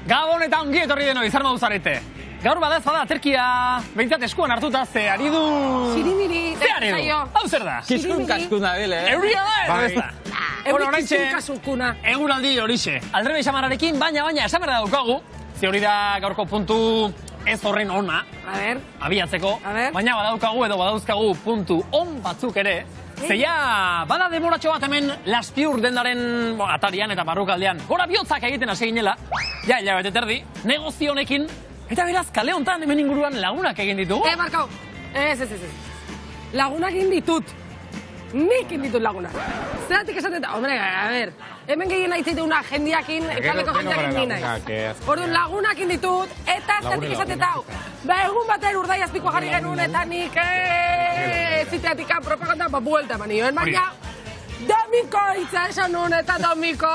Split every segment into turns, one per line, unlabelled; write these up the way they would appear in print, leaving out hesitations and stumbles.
Gabon eta ongi etorri denoi, zer modu zarete? Gaur badaz bada aterkia behintzat eskuan hartuta ze ari du...
Sirimiri.
Ze ari du? Hau zer da?
Kiskun kaskuna bile,
Euria da, ez da?
Euri kiskun kasukuna.
Eguraldi horixe. Aldrebe xamararekin, baina esan berda daukagu. Ze hori da gaurko puntu ez horren ona.
A ver.
Abiatzeko.
A ver.
Baina badauzkagu edo badauzkagu puntu on batzuk ere. Zeia, bada demoratxo bat hemen Laspiur dendaren atarian eta barrukaldean gora bihotzak egiten hasi ginela, ja, hilabete terdi, negozio honekin, eta beraz, kale hontan hemen inguruan lagunak egin ditugu.
Markau, ez. Lagunak egin ditut. Nik egin ditut lagunak. Zeratik esaten da, hombre, a ver, hemen gehien nahi zaituna jendiakin, kaleko jendiakin ni naiz. Orduan lagunak egin ditut, eta zeratik esaten da, egun batean urdai azpikoa jarri genuen, eta nik ziteatik propaganda buelta manioen, baina Domiko hitza esan nuen, eta Domiko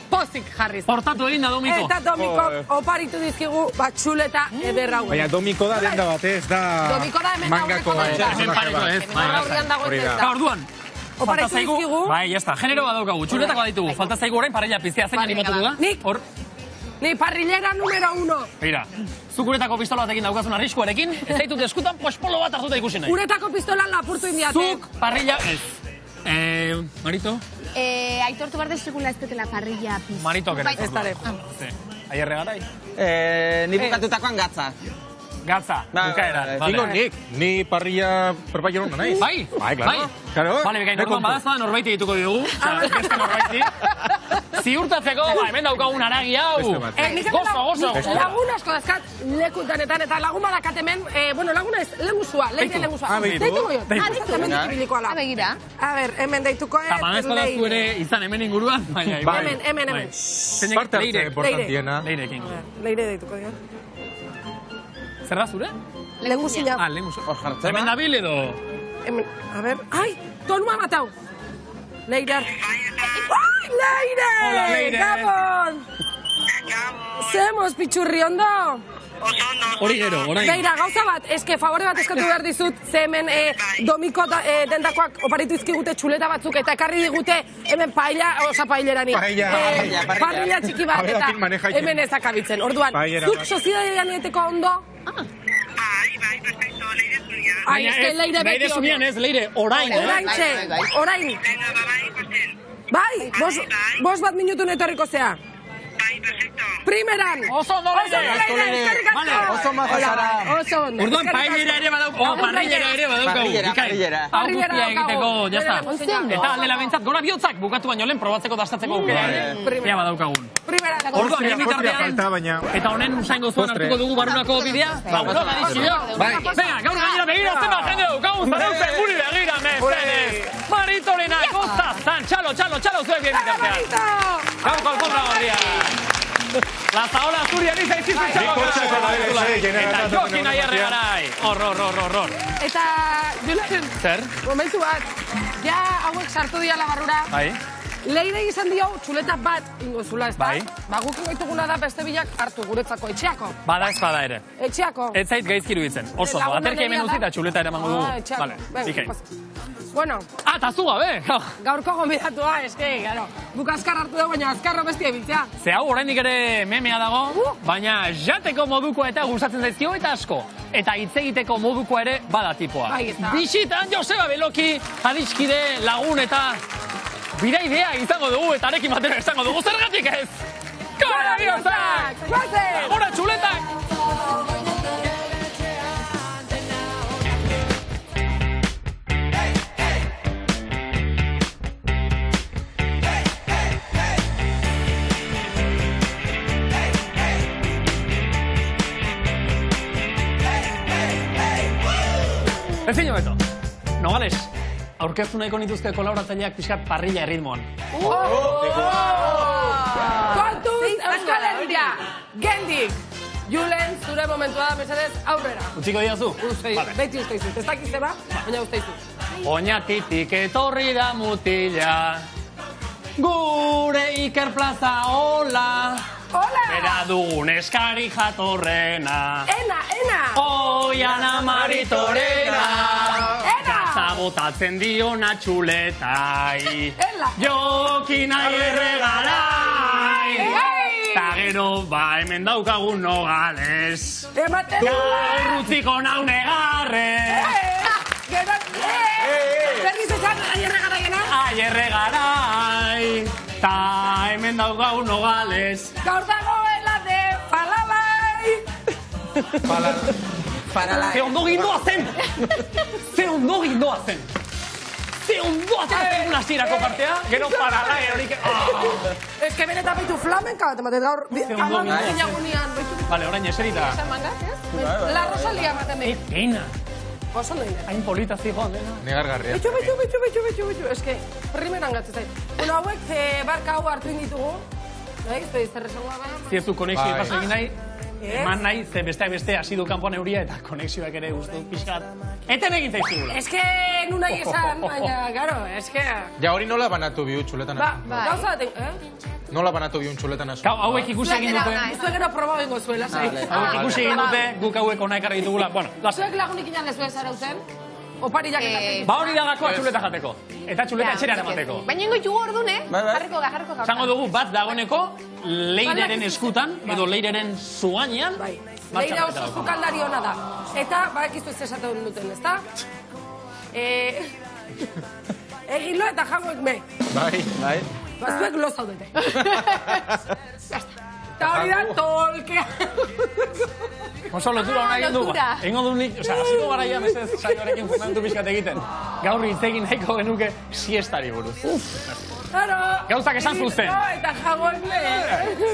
pozik jarri zen.
Portatu egin da Domiko.
Eta Domiko oparitu dizkigu txuleta ederra guen.
Baina Domiko da den da batez, da
Domiko da hemen
mangako
Hemen pareko ez.
aurrean dagoen ez da.
Orduan, falta zaigu, bai, jazta, genero badaukagu, txuletako ditugu, falta zaigu orain parrilla piztea, zein animatuko da?
Nik. Ni parrillera número 1.
Mira, zuk uretako pistola batekin daukazun arriskuarekin, ez zaitut eskutan pospolo bat hartuta ikusi nahi.
Uretako pistolan lapurtu indiate.
Zuk parrilla ez. Marito?
Aitortu behar dezugula ez dutela parrilla piztu.
Marito kere.
Ez dare.
Aierre garai?
ni bukatutakoan gatza.
Gatza, bukaera.
Digo nik, ni parrilla perpaio nona naiz.
Bai?
Bai, claro. Claro.
Bale, bekain, orduan badazta norbaiti dituko ditugu. Beste norbaiti. Ziurtatzeko, hemen daukagun aragi hau. Gozo.
Lagun asko dazkat lekutanetan eta lagun badakat hemen, bueno, laguna ez, lemuzua, leire lemuzua. Deituko jo. Hemen ditubiliko ala.
Begira.
A ber, hemen deituko
Eta badazta daztu ere izan hemen inguruan, baina.
Hemen.
Parte hartze importantiena.
Leirekin.
Leire deituko jo.
Zer da zure?
Lemuzina.
Lemuzu.
jartzen.
Hemen dabil edo...
A ber, ai, tonua matau. Leire. Ai, Leire!
Hola, Leire.
Gabon! Zemos, pichurri ondo?
Hori gero, orain.
Beira, gauza bat, eske favore bat eskatu behar dizut, ze hemen Domiko dendakoak oparitu izkigute txuleta batzuk, eta ekarri digute hemen paellerani. Parrilla txiki bat, eta hemen ezakabitzen. Orduan, zuk soziedadean nieteko ondo?
Bai, perfecto, leire zunia.
Ai, eske Leire beti
Leire zunian ez, Leire, orain.
Orain. Bai, bos bat minutu netorriko zea.
Bai, perfecto.
Primeran!
Oso ondo, Leire!
Oso mazazara.
Oso ondo.
Orduan paellera ere badaukagu, parrillera ere badaukagu.
Parrillera.
Hau guztia egiteko, jazta.
Ondo.
Eta aldela bentsat, gora bihotzak bukatu baino lehen probatzeko dastatzeko aukera ere. Ea badaukagun.
Primeran.
Orduan, bien bitartean,
baina...
eta honen usaingo zuen hartuko dugu barunako bidea. Bauro, gadizio. Venga, gaur gainera begira zenba jende dukagun, zareuzen guri begira, mesedez. Maritolena, Kostazan, txalo, zuek bien bitartean. Gaurko alfombra gorria. Lazaola Zurian izaizizun txalo. Eta Jokin Aierre garai. Horror.
Eta, Julen,
Zer?
momentu bat, ja hauek sartu diala barrura.
Bai.
Leire izan dio txuleta bat ingozula, ez da?
Bai.
Guk ingoituguna da beste bilak hartu guretzako, etxeako.
Bada ez bada ere.
Etxeako.
Ez zait gaizkiru ditzen. Oso, aterki hemen utzi eta txuleta ere emango dugu.
Etxeako.
Vale, ikei.
Bueno,
Eta zu gabe.
gaurko gonbidatua, eske, claro. Guk azkar hartu dugu, baina azkarro bestia biltzea.
Ze hau oraindik ere memea dago, baina jateko moduko eta gustatzen zaizkio eta asko. Eta hitz egiteko moduko ere bada tipoa.
Bai, ez da.
Bisitan Joseba Beloki, adiskide, lagun eta bidaidea izango dugu eta arekin batera esango dugu zergatik ez. Gora bihotzak!
Guazen!
Gora txuletak! Ezin beto. Nogales, aurkeztu nahiko nituzke kolaboratzaileak pixkat parrilla erritmoan.
Kontuz Euskal Herria! Gendik! Julen, zure momentua da, mesedez, aurrera.
Utziko diazu?
Beti usteizu. Ez dakiz zeba, baina usteizu.
Oñatitik etorri da mutila, gure Iker Plaza, hola.
Hola!
Bera dugun eskari jatorrena.
Ena!
Oiana Maritorena.
Ena!
Zabotatzen diona txuletai.
Ela!
Jokin Aierre garai.
Ei!
Ta Gero, hemen daukagun nogales.
Ematen du!
Gaur utziko nau negarre.
Berriz esan, aierre garaiena?
Aierre garai. Ta hemen daukagun nogales.
Gaur dagoela de falalai.
Faralai.
Ze ondo gindoa zen! Ze ondo gindoa zen! Ze ondo ateratzen una zirako partea, gero paralai horik...
Ez que benetan baitu flamenka bat ematen gaur...
ondo
Amagunian,
Vale, orain eserita.
esan mangat, ez? La Rosalia ematen behin.
Pena.
Oso ondo inen.
Hain polita zigoan, dena.
Negargarria.
Betxu. Ez que, primeran gatzen zait. Bueno, hauek, barka hau hartu inditugu. Nahi, ez zer esango da.
Ziezu konexio
Bai.
pasekin nahi, eman nahi, ze beste hasi du kanpoan euria eta konexioak ere guztu pixkat. Eten egin zaizkigula.
Ez que, nu nahi esan, baina, garo, ez que...
Ja, hori nola banatu bihu txuletan azu?
Gauza baten,
Nola banatu bihu txuletan azu?
Hauek ikusi egin dute.
Zuek gero proba bengo zuela, zai.
Hauek ikusi egin dute, guk hauek ona ekarri ditugula. Bueno, lasa.
Zuek lagunik inan ez zarautzen? Opari jaketatzen?
Ba hori dagako txuleta jateko. Eta txuleta etxerean emateko.
Baina ingo jugu orduan, jarriko gauza.
Zango dugu bat dagoeneko leireren eskutan, edo leireren zuainean.
Bai. Leira oso zukaldari hona da. Eta, badakizu ez esaten duten, ezta? Egin lo eta jangoek me.
Bai.
Bazuek lo zaudete. Eta hori da tolkea.
Oso lotura hona egin dugu. Egingo du nik, hasiko garaia mesez saioarekin fundamentu pixkat egiten. Gaur hitz egin nahiko genuke siestari buruz.
Claro.
Gauzak esan zuzen.
Eta jangoek me.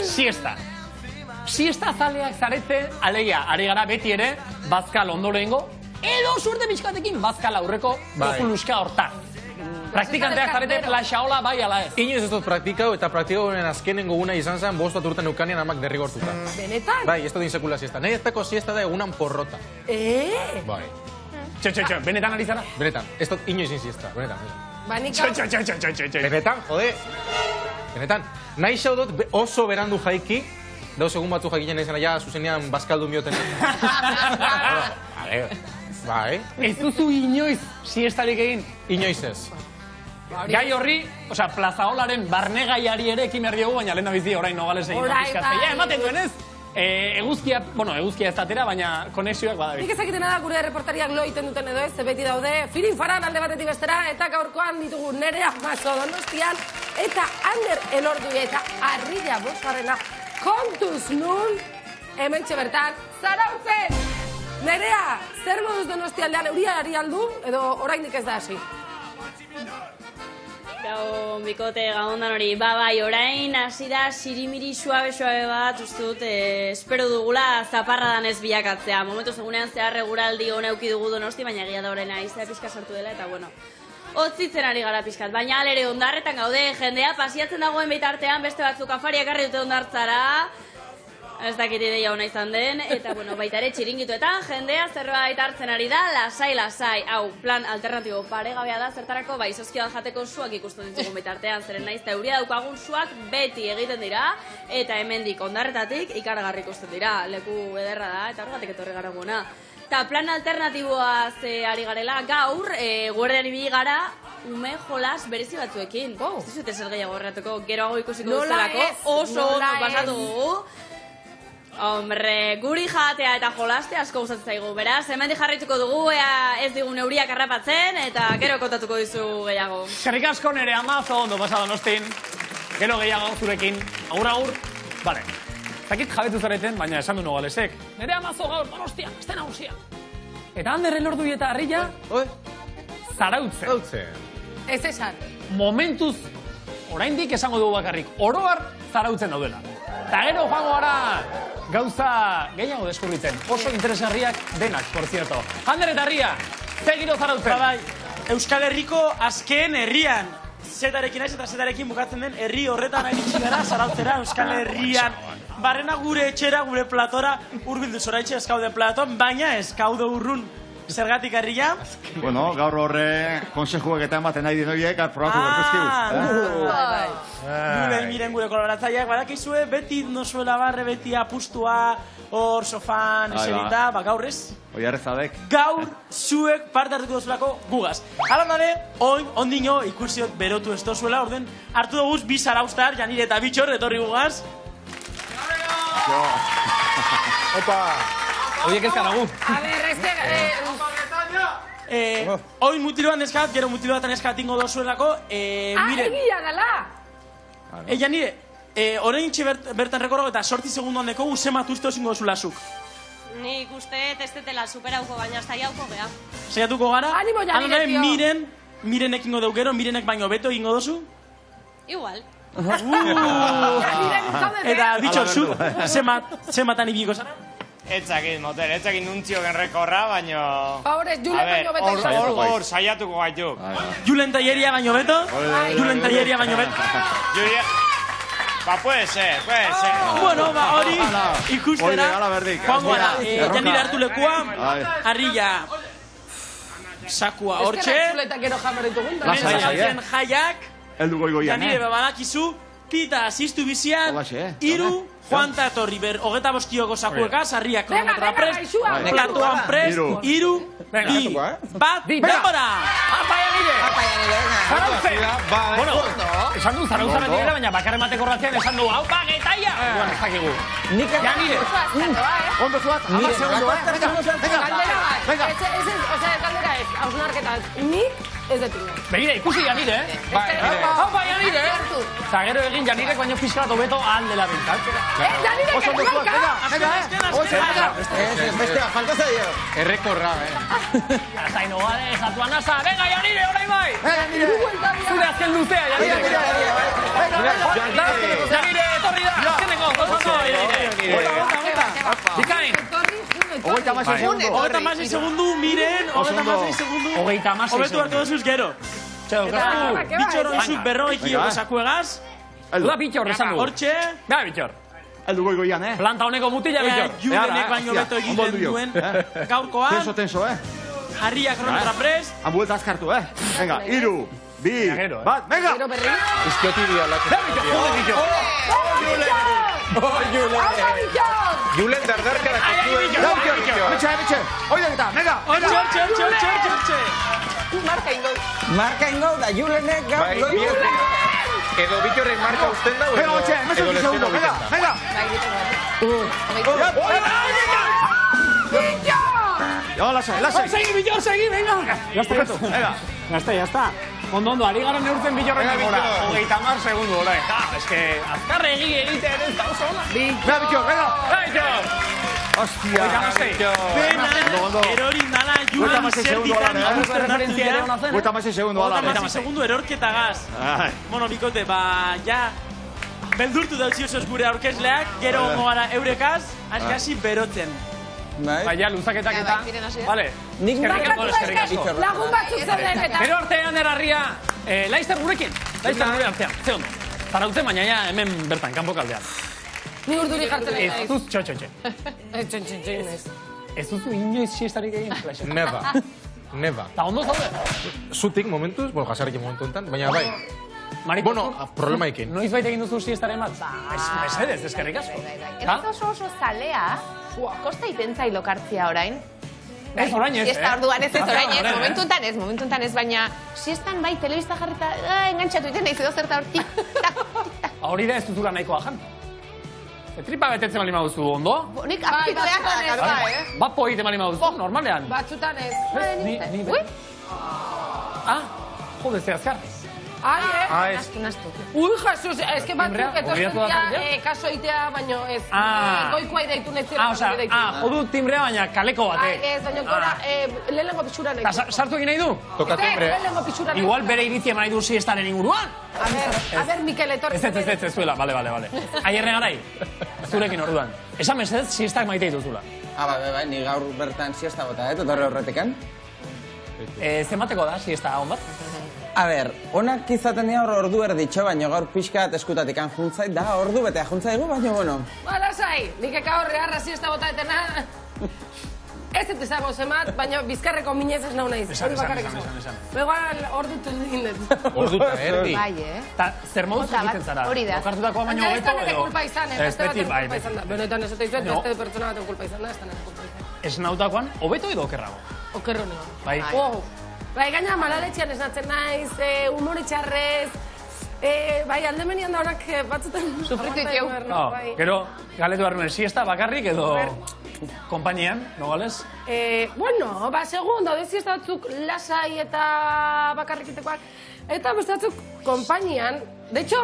Siesta. Siesta zaleak zarete, alegia, ari gara beti ere, bazkal ondorengo, edo suerte pixkatekin bazkal aurreko okuluska hortaz. Praktikanteak zarete plaxaola bai ala ez.
Inoiz ez dut praktikau eta praktikauren azkenengo guna izan zen 5 bat urten eukanean amak derrigortuta.
Benetan?
Bai, ez dut insekula siesta. Nahi eztako siesta da egunan porrota. Bai.
Txo, benetan ari zara?
Benetan, ez dut inoiz siesta, benetan.
Banika...
Txo.
Benetan, jode. Benetan, nahi xau dut oso berandu jaiki, dauz egun batzu jaikinen izan, ja, zuzenean bazkaldu mioten. Bai.
Ez duzu inoiz siestarik egin?
Inoiz ez.
Gai horri, plazaolaren barnegaiari ere ekin behar diogu, baina lehen da bizi orain nogales egin da pixkatzea. Ja, ematen duen ez? Eguzkia ez datera, baina konexioak badabi.
Nik ezakitena da gure reportariak lo egiten duten edo ez, beti daude firin faran alde batetik bestera, eta gaurkoan ditugu Nerea Maso Donostian, eta Ander Elordu eta Arrilla Bosgarrena kontuz nun, hementxe bertan, zarautzen! Nerea, zer moduz Donostialdean euria ari aldu, edo oraindik ez da hasi?
Gau, bikote, gaundan hori, bai, orain hasi da sirimiri suabe bat, uste dut, espero dugula zaparradan ez bilakatzea. Momentu segunean zehar eguraldi hona euki dugu Donosti, baina egia da horren aizea pixka sartu dela, eta bueno, hotzitzen ari gara pixkat. Baina alere ondarretan gaude, jendea pasiatzen dagoen bitartean beste batzuk afariak harri dute ondartzara, ez dakit ideia hona izan den, eta bueno, baita ere txiringituetan jendea zerbait hartzen ari da, lasai, hau, plan alternatibo paregabea da, zertarako, bai, izozkioan jateko suak ikusten ditugun bitartean, zeren naiz, eta euria daukagun suak beti egiten dira, eta hemendik ondarretatik ikaragarri ikusten dira, leku ederra da, eta horregatik etorri gara guna. Eta plan alternatiboaz ari garela, gaur, guardian ibili gara, ume jolas berezi batzuekin. Ez dizute zer gehiago horretako, geroago ikusiko duztelako, oso ondo pasatu dugu. Hombre, guri jatea eta jolaste asko gustatzen zaigu, beraz, hemendik jarraituko dugu, ea ez digun euriak harrapatzen, eta gero kontatuko dizu gehiago.
Eskerrik asko Nere Amazo, ondo pasa Donostin, gero gehiago zurekin, agur, bale. Zakit jabetu zareten, baina esan du Nogalesek. Nere Amazo gaur Donostian, este nagusia. Eta Ander Elordu eta Arrilla, zarautzen.
Ez esan.
Momentuz, oraindik esango dugu bakarrik, oroar zarautzen daudela. Eta gero joango gara gauza gehiago deskubritzen. Oso interesgarriak denak, por cierto. Ander eta Arria, zegiro zarautzen.
Bai, Euskal Herriko azken herrian. Zetarekin naiz eta zetarekin bukatzen den herri horretan iritsi gara zarautzera Euskal Herrian. Barrena gure etxera, gure platora, hurbildu zoraitxe ez gaude platon, baina ez gaude urrun. Zergatik Arria?
Bueno, gaur horre konsejuak eta ematen nahi dinoiek, probatu berkezkiuz.
Gure miren gure kolaboratzaileak, badakizue, beti nozuela barre, beti apustua, hor sofan, eserita, gaur ez?
Oi arrezadek.
Gaur zuek parte hartuko duzulako gugaz. Hala dare, oin, ondino, ikusiot berotu ez dozuela, orden, hartu duguz bi zaraustar, Janire eta Bitxor, etorri gugaz.
Opa!
Oiek ez kanagu.
A ver, es que...
Hoi mutiloan neskat, gero mutiloan neskat ingo dozuelako. Miren,
egia dala!
ella nire, orain itxe bertan rekorro eta 8 segundoan dekogu zemat uste osingo dozulazuk.
Nik uste ez detela superauko, baina saiauko geha.
Saiatuko gara?
Animo ja nire, tio.
Mirenek ingo deu gero, mirenek baino beto ingo dozu?
Igual.
Eta, bitxo, zu, zematan ibiko zara?
Etzakin, motel, etzakin nuntzio genrekorra, baino...
Favorez, Julen baino beto.
Hor, saiatuko gaitu.
Julen Talleria baino beto? Julen Talleria baino beto?
Ba, puede ser.
Bueno, ba, hori ikustera. Joan gara, janire hartu lekua, harrilla, sakua hortxe.
Zuletak gero jamar ditugun.
Mentzagatzen jaiak, janire badakizu, tita asistu bizian, iru, Juanta etorri ber, 25 kioko sakuekaz, harriak kronometra prest, platoan prest, iru, bi, bat, denbora!
Apa janire! Zarauze! Bueno, esan du zarauza beti gara, baina bakarren bateko ratzean esan du, hau pagetaia! Joan, ez dakigu. Janire!
Ondo zuat, 10 segundu, venga!
Galdera ez, hausnarketa, nik ez detinga.
Begira, ikusi janire, eh? Haupa janire! Zagero egin janirek baino pixka bat hobeto aldela bentak.
Janire, que blanca!
Bestea, falta zaio.
Errekorra,
Zaino gare, zatuan nasa. Venga, janire, orain bai! Zure azken luzea, janire! Janire, etorri da! Azkeneko, gozando, janire! Bikain!
Hogeita masei segundu, miren, hogeita masei segundu. Hobetu hartu dozuz gero. Bitxor oizuk berroi kioko sakuegaz.
Uda bitxor, esan du.
Hortxe.
Gara bitxor.
Eldu goian,
Planta honeko mutila bitxor.
Julenek baino beto egiten duen gaurkoan.
Tenso,
Harria kronometra prest.
Ambuelta azkartu, Venga, iru, bi, bat, venga!
Izkioti dia latzen. Julen dardarka da
Bitxo! Oida eta, venga!
Hortxe!
Marka ingo da, Julenek gaur.
Edo bitxorrek marka usten da,
Venga, otxe, mesu segundo, venga! Ya, lasai!
Segi, venga! Ya está. Ondo, ari gara neurtzen bitxorren gora. 30 segundu, hola. Es que azkarre egiten ez da oso hola.
Venga, bitxor, venga! Hostia!
Erorin dala, Julen zerditan
Gueta más segundo, ala.
Segundo erorketagaz. Bueno, bikote, ja... Beldurtu dautzi osoz gure aurkezleak, gero ongo gara eurekaz, askasi berotzen.
Baina, luzaketak eta... Vale.
Eskerrik asko. Lagun batzuk zeuden eta...
Gero artean erarria, Laizter gurekin. Laizter gure artean, ze ondo. Zarautzen, baina ja hemen bertan, kanpo kaldean.
Ni urduri jartzen
ez duz, txotxe. Ez duzu inoiz siestarik egin, Laizter.
Neva.
Ta ondo zaude?
Zutik momentuz, jasarrik momentu enten, baina bai. Bueno, problema ikin.
Noiz baita egin duzu siestaren bat? Mesedez, eskerrik asko.
Ez oso zalea, kosta itentzai lokartzia orain.
Ez orain ez,
Siesta orduan ez orain ez, momentuntan ez, baina siestan bai, telebista jarrita, engantxatu iten nahi edo zerta hor, tik-tak.
Hori da ez duzula nahikoa jan. Tripa betetzen bali maduzu, ondo?
Nik apetitu behar
Bat po egiten bali maduzu, normalean.
Batzutan ez.
Ni jode, ze azkar.
Nastu.
Ui, Jesus, ez que batzuk etortzen kaso egitea, baino ez. Goikoa ideitu netzera.
Jodu timbrea, baina kaleko batek.
Ez, baina gora, lehenengo pixura nahi.
Sartu egin nahi du?
Toka timbre.
Igual bere iritzia nahi du siestaren inguruan.
A ver, Mikel, etortzen.
Ez zuela, bale. Aierre garai, zurekin orduan. Esan mesedez, siestak maite dituzula.
Bai, ni gaur bertan siesta bota, etorre horretekan.
Zemateko da, siesta hon bat?
A ber, onak izaten dira ordu erditxo, baina gaur pixkat eskutatik juntzait, da ordu betea juntzaigu, baina bueno.
Lasai, nik eka horre harra siesta bota etena. Ez ez ezago zemat, baina bizkarreko minez ez nahu nahiz.
Esan.
Begoan ordutu dindet.
Orduta, erdi.
Bai,
Ta zer moduz egiten zara?
Hori da.
Lokartutakoa baino
Ez da
hobeto
nire
edo?
kulpa izan, beste baten kulpa izan da. Benetan ez izuet, beste pertsona baten kulpa izan da, ez da nire kulpa izan.
Ez nautakoan, hobeto edo okerrago?
Okerro nio.
Bai.
Bai, gaina malaletxean esnatzen naiz, humore txarrez, Bai, aldemenian da horak batzutan...
Sufritu ikeu.
Gero, galetu behar nuen, siesta bakarrik edo kompainian, no galez?
Bueno, segun, daude siesta batzuk lasai eta bakarrikitekoak, eta beste batzuk kompainian. De hecho,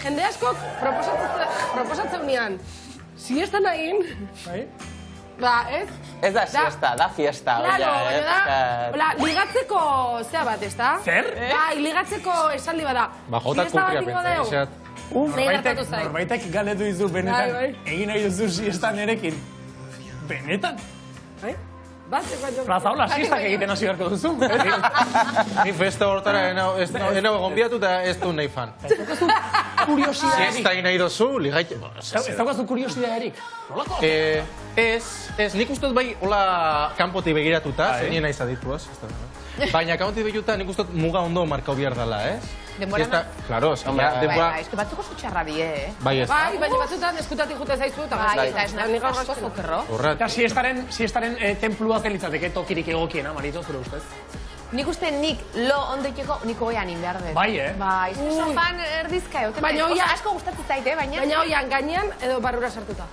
jende askok proposatzen unian, siesta nahin... Ba, ez?
Ez da siesta, da fiesta.
Claro, baina da, ligatzeko zea bat, ez da?
Zer?
Bai, ligatzeko esaldi bada.
Ba, jota kulturia pentsa.
Norbaitek galetu dizu benetan, egin nahi duzu siesta nerekin. Benetan?
Bai?
Plazaola, siestak egiten hasi beharko duzu.
Ni festa hortara enau gonbiatu eta ez du nahi fan. Siesta nahi dozu, ligaik...
Ez daukazu kuriosidaderik?
Ez, nik uste bai hola kanpotik begiratuta, zer nien nahi zadituaz. Baina kanpotik begiratuta nik uste muga ondo markau behar dela, ez?
Denbora na?
Claro, denbora...
Ez que batzuk oso txarra die,
Bai, ez.
Bai, baina batzutan eskutatik jute zaizu eta
bai, eta ez nahi asko zokerro.
Eta siestaren templua zelitzateke tokirik egokiena, Marito, zure ustez?
Nik uste nik lo ondekeko niko oian inbehar dut.
Bai, eh?
Bai, sofan erdizka egoten.
Baina oia...
Asko gustatzen zaite, baina...
Baina oian gainean edo barrura sartuta.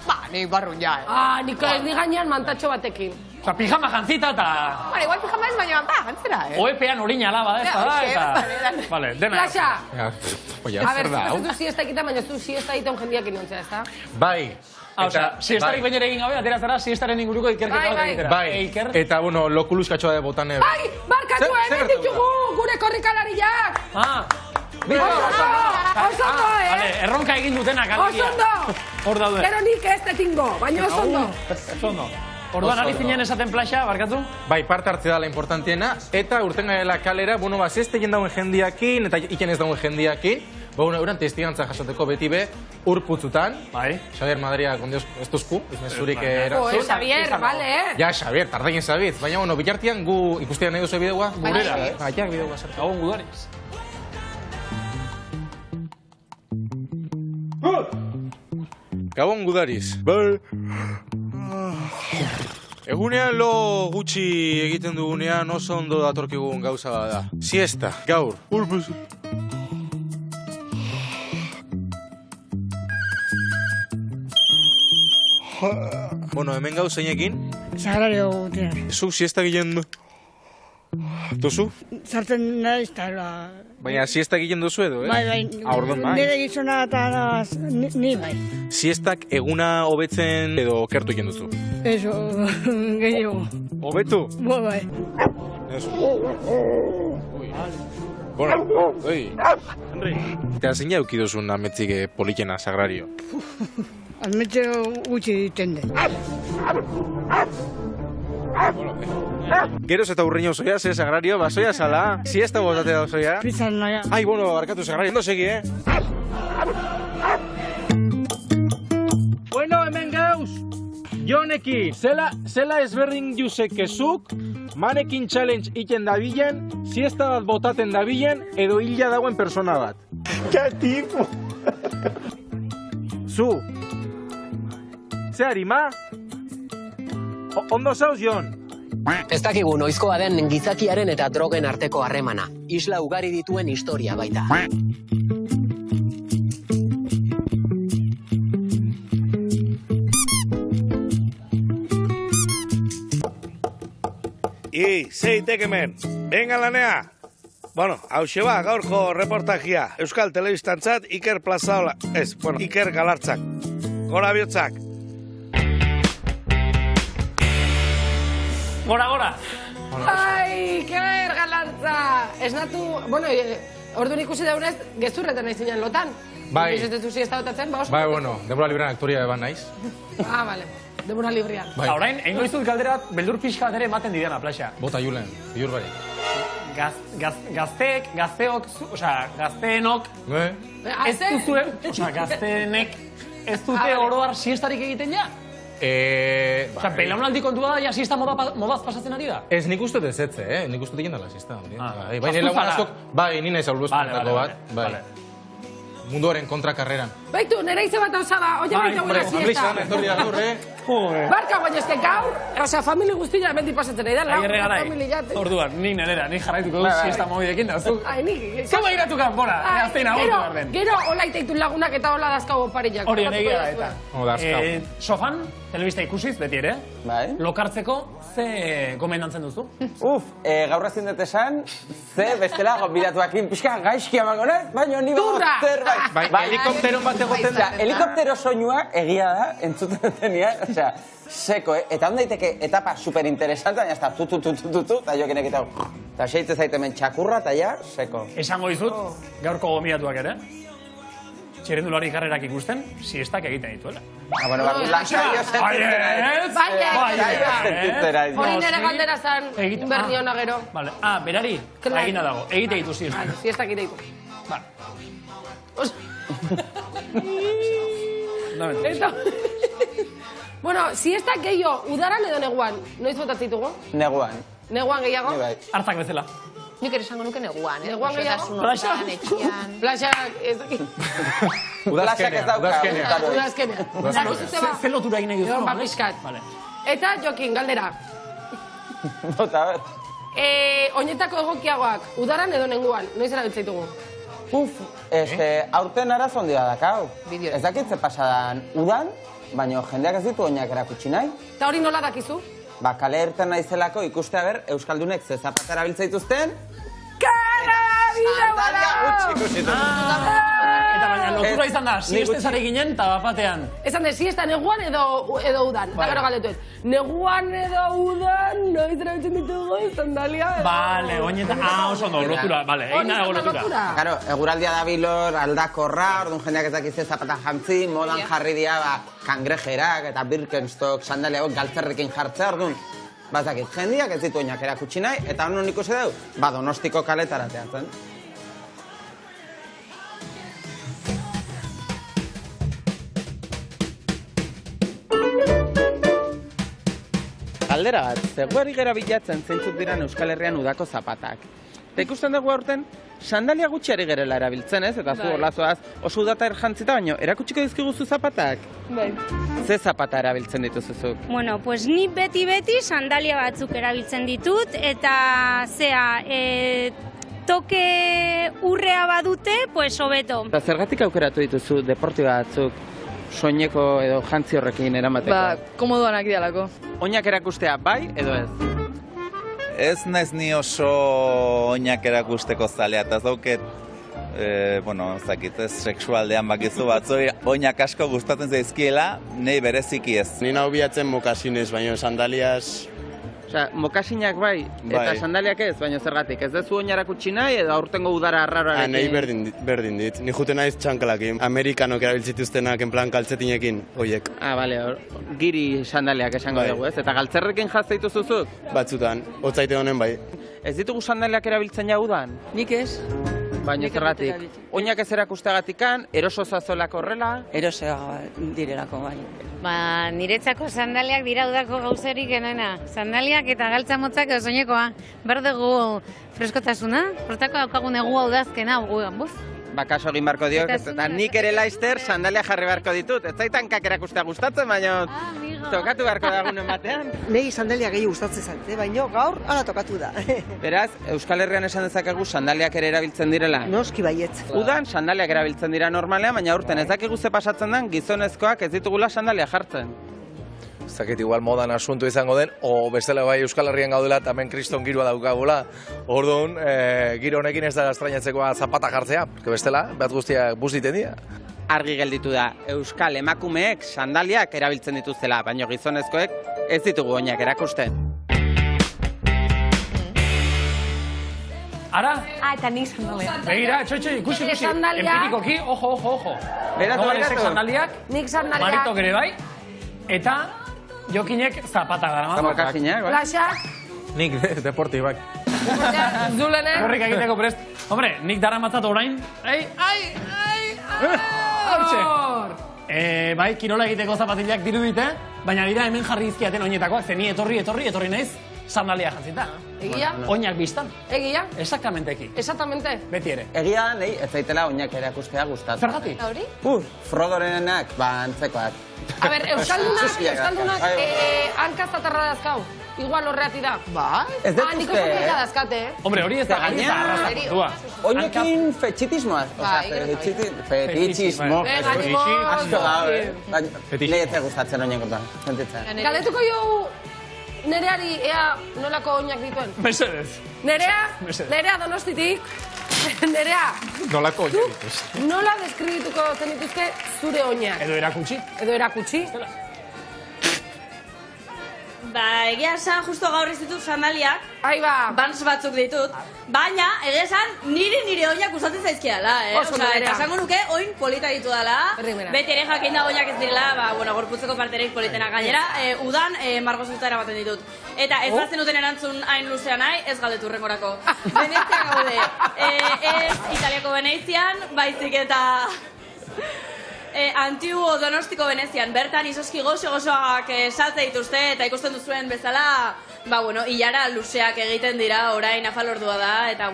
Ba, nik barrun ja,
nik gainean mantatxo batekin.
Osa, pijama jantzita eta...
Bueno, igual pijama ez, baina jantzera,
Oepean orina alaba, ez da, eta... Vale, dena...
Lasha!
A
ber, zu siesta egiten, baina zu siesta egiten jendiak inontzea, ez da?
Bai.
Osea, siestarik bainera egin gabe, atera zara siestaren inguruko ikerketa bat egitera.
Bai, eta, bueno, lokuluskatxoa de botane.
Bai, barkatu, hemen ditugu, gure korrikalariak! Oso ondo,
Vale, erronka egin dutenak, alegia.
Oso ondo!
Hor daude.
Gero nik ez detingo, baina oso ondo.
Oso ondo. Orduan ari zinen esaten plaxa, barkatu?
Bai, parte hartze dala importantiena, eta urten gaela kalera, bueno, ba, zeste egin dauen jendiakin, eta iken ez dauen jendiakin, bueno, euren testigantza jasoteko beti be, urputzutan.
Bai.
Xavier Madria, kondios, ez duzku, ez mezurik erantzun.
Xavier, vale,
Ja, Xavier, tardaien zabitz, baina, bueno, bitartian gu ikustean nahi duzu bideoa?
Gurera.
Aiak bideoa sartu.
Gabon gudariz.
Gabon gudariz. Bai. Egunean lo gutxi egiten dugunean oso ondo datorkigun gauza bada. Siesta, gaur. Urpuz. Bueno, hemen gauz zeinekin?
Sagrario gutiar.
Zuk siesta egiten duzu?
Sartzen naiz eta...
Baina siesta egiten duzu edo, eh?
Bai,
Aurden bai.
Nire gizona eta ni bai.
Siestak eguna hobetzen edo okertu egiten duzu?
Eso, gehiago.
Hobetu?
Bai.
Eso. Bueno, oi. Eta zein jauki duzun ametzik politena, Sagrario?
Almetxe gutxi ditende.
Geroz eta urriño zoia, Sagrario, ba, zoia sala. Siesta botate da zoia.
Pizan naia.
Ai, bueno, barkatu, Sagrario, ondo segi,
Bueno, hemen gauz, Jonekin, zela ezberdin juzekezuk, manekin challenge iten dabilen, siesta bat botaten dabilen, edo hila dagoen persona bat.
Ke tipo!
Zu, ze harima? Ondo zauz, Jon?
Ez dakigu noizkoa den gizakiaren eta drogen arteko harremana. Isla ugari dituen historia baita.
Zeitek hemen, venga lanea! Bueno, hauxe ba, gaurko reportajia. Euskal Telebistantzat Iker Plazaola, Iker Galartzak. Gora bihotzak!
Gora!
Ai, Iker Galartza! Esnatu, bueno, orduan ikusi daunez, gezurretan nahi zinen lotan.
Bai.
Ez duzu siesta botatzen, ba,
Bai, bueno, denbora librean aktoria eban naiz.
Vale. Denbora librian.
Bai. Orain, eingo izut galdera bat, beldur pixka bat ere ematen dideana, plaxa.
Bota julen, bilur bari.
Gazteek, gazteok, gazteenok, ez duzue, gazteenek, ez dute oroar siestarik egiten ja? Belaunaldi kontua da, ja siesta modaz pasatzen ari da?
Ez nik uste dezetze, nik uste egin dela siesta. Bai, nire lagun askok, bai, nina izan ulbezkontako bat. Munduaren kontrakarreran.
Baitu, nera ize bat osaba, oia baita gure siesta. Barka, baina ez gaur, osea, familia guztia hemen dipasatzen nahi da, lau, familia jate.
Orduan, nik nerera, nik jarraituko dut siesta mobidekin da, zu.
Ai, nik...
Zuma iratu kanpora, aztein agortu behar den.
Gero, hola iteitu lagunak eta hola dazkago parillak.
Hori, negia da eta. Sofan, telebista ikusiz, beti ere, lokartzeko, ze gomendantzen duzu?
Gaur ezin dut esan, ze bestela gonbidatuakin pixka gaizki amango nahi, baina ni zerbait.
Helikoptero bat egoten da.
Helikoptero soinua egia da, entzuten dutenean, osea, seko, eta hon daiteke etapa superinteresante, baina ez da tu, eta jokinek eta eta seitze zaitemen txakurra, eta ja, seko.
Esango dizut, gaurko gomidatuak ere, txirendulari karrerak ikusten, siestak egiten dituela.
Bueno, lasaio sentitzera.
Hori nere galdera zan, berniona gero.
Berari, egina dago, egite ditu siestak.
Siestak egite ditu. Eta... Bueno, siestak gehiago, udaran edo neguan? Noiz botatzen ditugu?
Neguan.
Neguan gehiago?
Hartzak bezala.
Nik ere esango nuke neguan,
Neguan gehiago?
Plaxak, etxian.
Plaxak, ez dakit.
Plaxak ez dauka.
Udazkenean.
Zer lotura egin egizu?
Piskat. Eta Jokin, galdera.
Bota, ber.
Oinetako egokiagoak, udaran edo neguan? Noiz erabiltzen ditugu?
Aurten arazo handia dakau. Ez dakit ze pasadan udan, baina jendeak ez ditu oinak erakutsi nahi.
Eta hori nola dakizu?
Kale erten naizelako ikustea ber, Euskaldunek ze zapata erabiltza dituzten.
Kara, bide bada!
Eta baina lotura izan da, siestezare ginen eta bapatean.
Esan de, siesta neguan edo udan. Eta gero galdetuet. Neguan edo udan, noiz erabiltzen ditugu, sandalia.
Bale, oineta, oso ondo, lotura, bale, egin dago lotura.
Claro, eguraldia da bilor, aldakorra, orduan jendeak ez dakizte zapata jantzi, modan jarri dia, kangrejerak eta Birkenstock, sandaliago galtzerrekin jartzea, orduan. Bazakit, jendeak ez ditu oinak erakutsi nahi, eta honon ikusi dugu, Donostiko kaletara teatzen. Galdera bat, zegoari gera bilatzen zeintzuk diran Euskal Herrian udako zapatak. Eta ikusten dugu aurten, sandalia gutxiari gerela erabiltzen ez, eta zu horlazoaz oso udata erjantzita, baino, erakutsiko dizkiguzu zapatak?
Bai.
Ze zapata erabiltzen dituzuzuk?
Bueno, pues ni beti sandalia batzuk erabiltzen ditut, eta toke urrea badute, pues hobeto.
Eta zergatik aukeratu dituzu deportiba batzuk? Soineko edo jantzi horrekin eramateko?
Komodoanak dialako.
Oinak erakustea bai edo ez?
Ez naiz ni oso oinak erakusteko zalea, eta ez dauket, sexualdean bakizu batzoi, oinak asko gustatzen zaizkiela, nahi bereziki ez.
Ni nahu biatzen mokasinez, baina sandaliaz...
Osea, mokasinak bai, eta sandaliak ez, baina zergatik, ez dezu oinara kutsi nahi edo aurtengo udara arraroarekin?
Nahi berdin dit, ni juten naiz txankalakin, amerikanok erabiltzituztenak en plan kaltzetinekin, oiek.
Bale, giri sandaliak esango dugu ez, eta galtzerrekin jazteitu zuzuk?
Batzutan, hotzaite honen bai.
Ez ditugu sandaliak erabiltzen jaudan?
Nik ez.
Baina zergatik, oinak ez erakusteagatikan, eroso zazolako horrela?
Eroso direlako, bai.
Niretzako sandaliak dira udako gauzerik enena. Sandaliak eta galtza motzak edo soinekoa. Berdegu freskotasuna, hortako daukagu negua udazkena, buf.
Kaso egin barko diok, eta nik ere laizter sandalia jarri barko ditut. Ez zaitan kakera ikustea gustatzen, baina tokatu barko dagunen batean.
Nei sandalia gehi gustatzen zaite, baina gaur hala tokatu da.
Beraz, Euskal Herrian esan dezakegu sandaliak ere erabiltzen direla?
Noski baietz.
Udan sandaliak erabiltzen dira normalean, baina aurten ez dakigu ze pasatzen den gizonezkoak ez ditugula sandalia jartzen.
Zakit, igual modan asunto izango den, o bestela bai Euskal Herrian gaudela, eta hemen kriston girua daukagula. Orduan, giro honekin ez da estrainatzekoa zapata jartzea, bestela, bat guztiak buztiten dira.
Argi gelditu da, Euskal emakumeek sandaliak erabiltzen dituzela, baina gizonezkoek ez ditugu oinak erakusten.
Ara?
Eta nik sandalia.
Begira, ikusi, empirikoki, ojo.
Beratu.
Nik sandaliak.
Maritok ere bai, eta Jokinek zapata gara.
Mokasinak, bai.
Plaxak.
Nik deportibak.
Zulenek.
Korrik egiteko prest. Hombre, nik dara matzat orain. Bai, kirola egiteko zapatilak dirudite, baina dira hemen jarri izkiaten oinetakoak, ze ni etorri naiz, sandalia jantzita.
Egia?
Oinak biztan.
Egia?
Exactamente eki.
Exactamente.
Beti ere.
Egia, nahi, ez zaitela oinak erakustea gustatzen.
Zergatik?
Hori?
Frodorenak, antzekoak.
A ber, euskaldunak hankazatarra dazkau. Igual horreati da.
Ba, ez dut
Niko zorreika dazkate,
Hombre, hori ez da gainera arrasta kontua.
Oinekin fetxitismoa. Fetichismo. Asko da, Lehi ez gustatzen oinekotan.
Galdetuko jo nereari ea nolako oinak dituen.
Mesedez.
Nerea Donostitik. Nerea.
Nolako oinak dituz.
Nola deskribituko zenituzke zure oinak?
Edo erakutsi.
Ba, egia esan, justo gaur ez ditut sandaliak.
Aiba.
Bans batzuk ditut. Baina, egia esan, nire oinak gustatzen zaizkiala,
Oso
eta esango nuke, oin polita ditu dela. Beti ere jakin da oinak ez direla, gorputzeko partereik politenak gainera. Udan, margozuta erabaten ditut. Eta ez bazen duten erantzun hain luzean nahi, ez galdetu urrengorako. Venezian gaude. Ez Italiako Venezian, baizik eta... Antiguo Donostiko Venezian, bertan izoski gozoak saltze dituzte eta ikusten duzuen bezala, hilara luzeak egiten dira, orain afalordua da, eta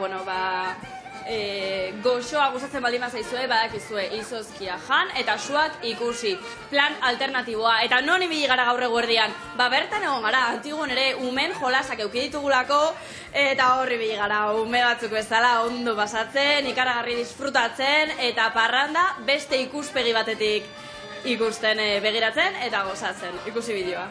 gozoa gustatzen baldin zaizue, badakizue izozkia jan eta suak ikusi, plan alternatiboa, eta non ibili gara gaur eguerdian, bertan egon gara, antiguon ere umen jolasak eduki ditugulako, eta horri ibili gara, ume batzuk bezala ondo pasatzen, ikaragarri disfrutatzen, eta parranda beste ikuspegi batetik ikusten begiratzen, eta gozatzen, ikusi bideoa.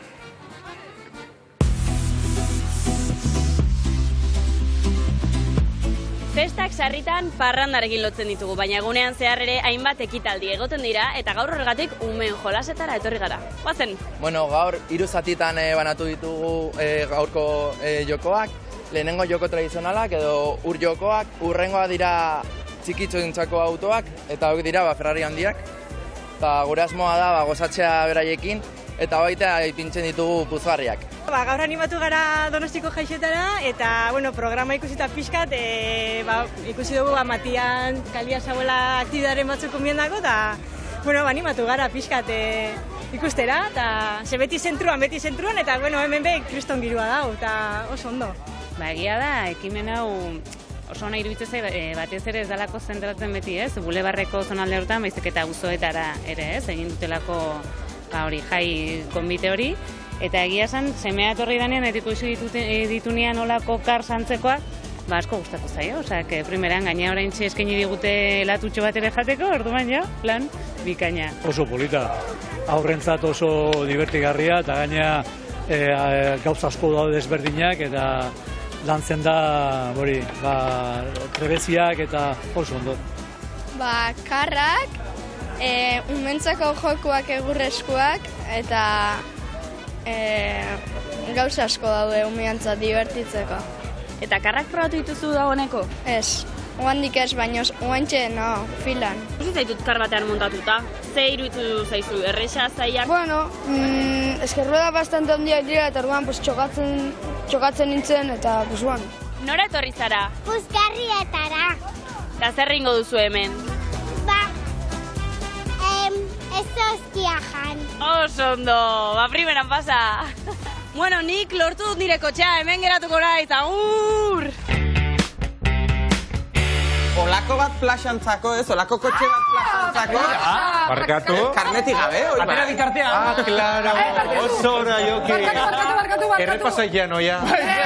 Festak sarritan parrandarekin lotzen ditugu, baina egunean zehar ere hainbat ekitaldi egoten dira eta gaur horregatik umen jolasetara etorri gara. Guazen?
Bueno, gaur 3 zatitan banatu ditugu gaurko jokoak. Lehenengo joko tradizionalak edo ur jokoak, urrengoa dira txikitxoentzako autoak eta hauek dira Ferrari handiak. Eta gure asmoa da gozatzea beraiekin eta baita ipintzen ditugu puzgarriak.
Gaur animatu gara Donostiko jaixetara eta programa ikusita pixkat ikusi dugu Matian Kalia Zabola aktibidaren batzuk konbiendako eta animatu gara pixkat ikustera eta beti zentruan eta hemen be kriston girua dago eta oso ondo.
Egia da, ekimen hau oso ona iruditzen zait batez ere ez dalako zentratzen beti, Bulebarreko zonalde horretan, baizik eta auzoetara ere, egin dutelako jai konbite hori. Eta egia esan, semea etorri danean, eta ikusi ditunean olako kar santzekoak, asko gustatu zaio, primeran gaina orain eskaini digute latutxo bat ere jateko, orduan plan, bikaina.
Oso polita, aurrentzat oso divertigarria, eta gaina gauza asko daude desberdinak, eta lantzen da, trebeziak eta oso ondo.
Karrak, umentzako jokuak egurrezkoak, eta gauza asko daude umeantzat divertitzeko.
Eta karrak probatu dituzu dagoeneko?
Ez, oandik ez, baina oantxe, filan.
Ikusi zaitut kar batean montatuta? Ze iruditu zaizu, erresa, zaiak?
Eskerrueda bastante ondiak dira eta orduan txokatzen nintzen eta
Nora etorri zara?
Puzgarrietara.
Eta zer ringo duzu hemen?
Ez zozkia jan.
Oso ondo, primeran pasa. Nik lortu dut nire kotxea, hemen geratuko naiz, agur!
Olako bat plaxantzako, olako kotxe bat plaxantzako.
Barkatu.
Karnetik gabe, oi
Atera bitartea.
Claro, oso hona joki.
Barkatu.
Errepasaitea noia.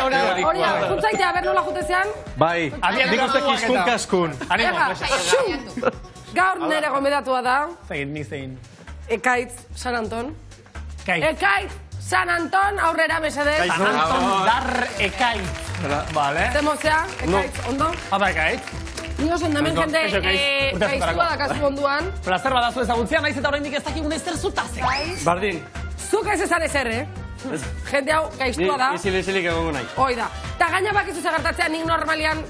Hori, juntzaitea, ber nola jutezean.
Bai, nik uste kizkun kaskun.
Gaur nire gomedatua da.
Zein.
Ekaitz San Anton. Ekaitz San Anton, aurrera mesedez.
San Anton dar ekaitz. Vale.
Zemozea, ekaitz, ondo?
Apa ekaitz?
Ni oso ondamen jende kaiztua dakazu onduan.
Plazer badazu ezagutzea, naiz eta oraindik ez dakigun ezer zutaz.
Bardin.
Zuk ez ezan ezer, Jende hau gaiztua da.
Izilik egongo nahi.
Hoi da. Ta gaina bakizu zagartatzea nik normalian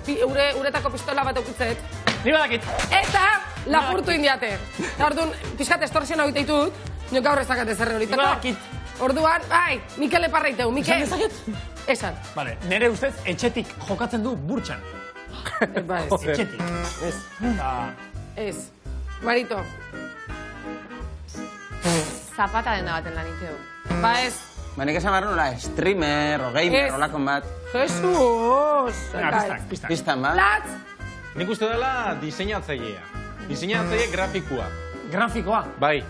uretako pistola bat eukitzeet.
Ni badakit.
Eta lapurtu indiate. Eta orduan, pixkat estorsion hau ditut, nio gaur ez dakat ezerre hori.
Ni badakit.
Orduan, Mikel eparreiteu, Mikel.
Esan ezakit?
Esan.
Vale, nire ustez etxetik jokatzen du burtsan.
Ba ez.
Etxetik.
Ez. Marito.
Zapata denda baten lan iteu.
Ba ez.
Baina esan barra nola streamer o gamer olakon bat.
Jesus!
Pistan bat.
Latz!
Nik uste dela diseinatzailea. Diseinatzaile grafikoa.
Grafikoa?
Bai.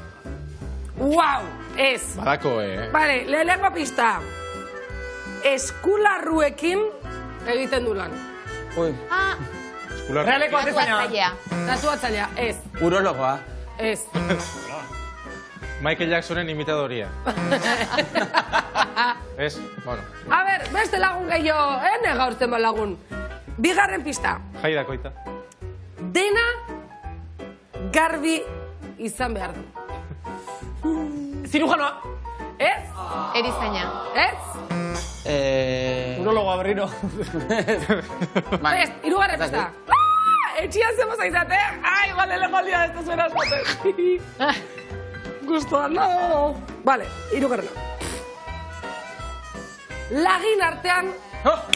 Wow! Ez.
Badako,
Vale, lehenengo pista. Eskularruekin egiten du lan.
Ui.
Realeko atezaina.
Tatuatzailea, ez.
Urologoa.
Ez.
Michael Jacksonen imitadoria. Ez, bueno.
A ber, beste lagun gehiago, nega urten bat lagun. Bigarren pista.
Jaida koita.
Dena garbi izan behar du.
Zirujanoa.
Ez?
Erizaina.
Ez?
Urologoa berriro.
Ez, hirugarren pista. Etxian zemos aizate. Ai, igual elegolia ez da zuena eskoten. Gustoa, no. Vale, hirugarrena. Lagin artean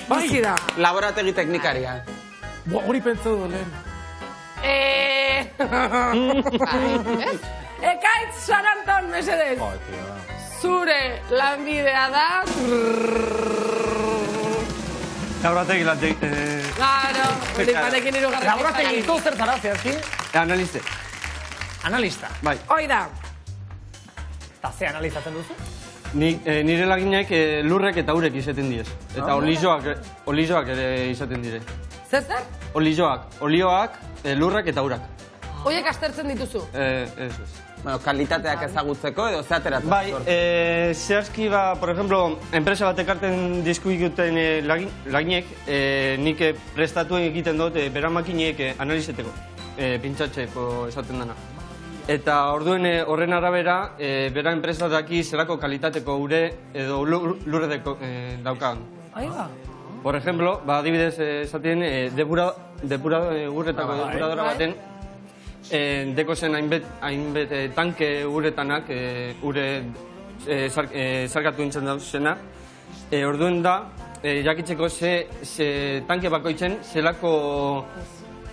bizi da.
Laborategi teknikaria.
Hori pentsa du lehen.
Ekaitz Saranton, mesedez. Zure lanbidea da...
Laborategi lantek...
Claro, hori parekin hirugarren.
Laborategi ito zer zara, zehazki?
Analiste.
Analista.
Bai.
Hoi da.
Eta ze analizatzen duzu?
Nire laginak lurrek eta urek izaten diez. Eta olizoak ere izaten dire.
Zer?
Olioak, lurrak eta urak.
Hoiek astertzen dituzu?
Ez.
Bueno, kalitateak ezagutzeko edo zeateratzen?
Bai, zehazki por ejemplo, enpresa batek hartzen diskuikuten laginek, nik prestatu egiten dut bera makinek analizeteko, pintxatzeko esaten dana. Eta orduen horren arabera, bera enpresa daki zelako kalitateko ure edo lurre daukan.
Aiba.
Por ejemplo, adibidez esaten, urretako depuradora baten, deko zen hainbet tanke uretanak, ure zarkatu nintzen dauzena. Orduen da, jakitzeko ze tanke bakoitzen zelako...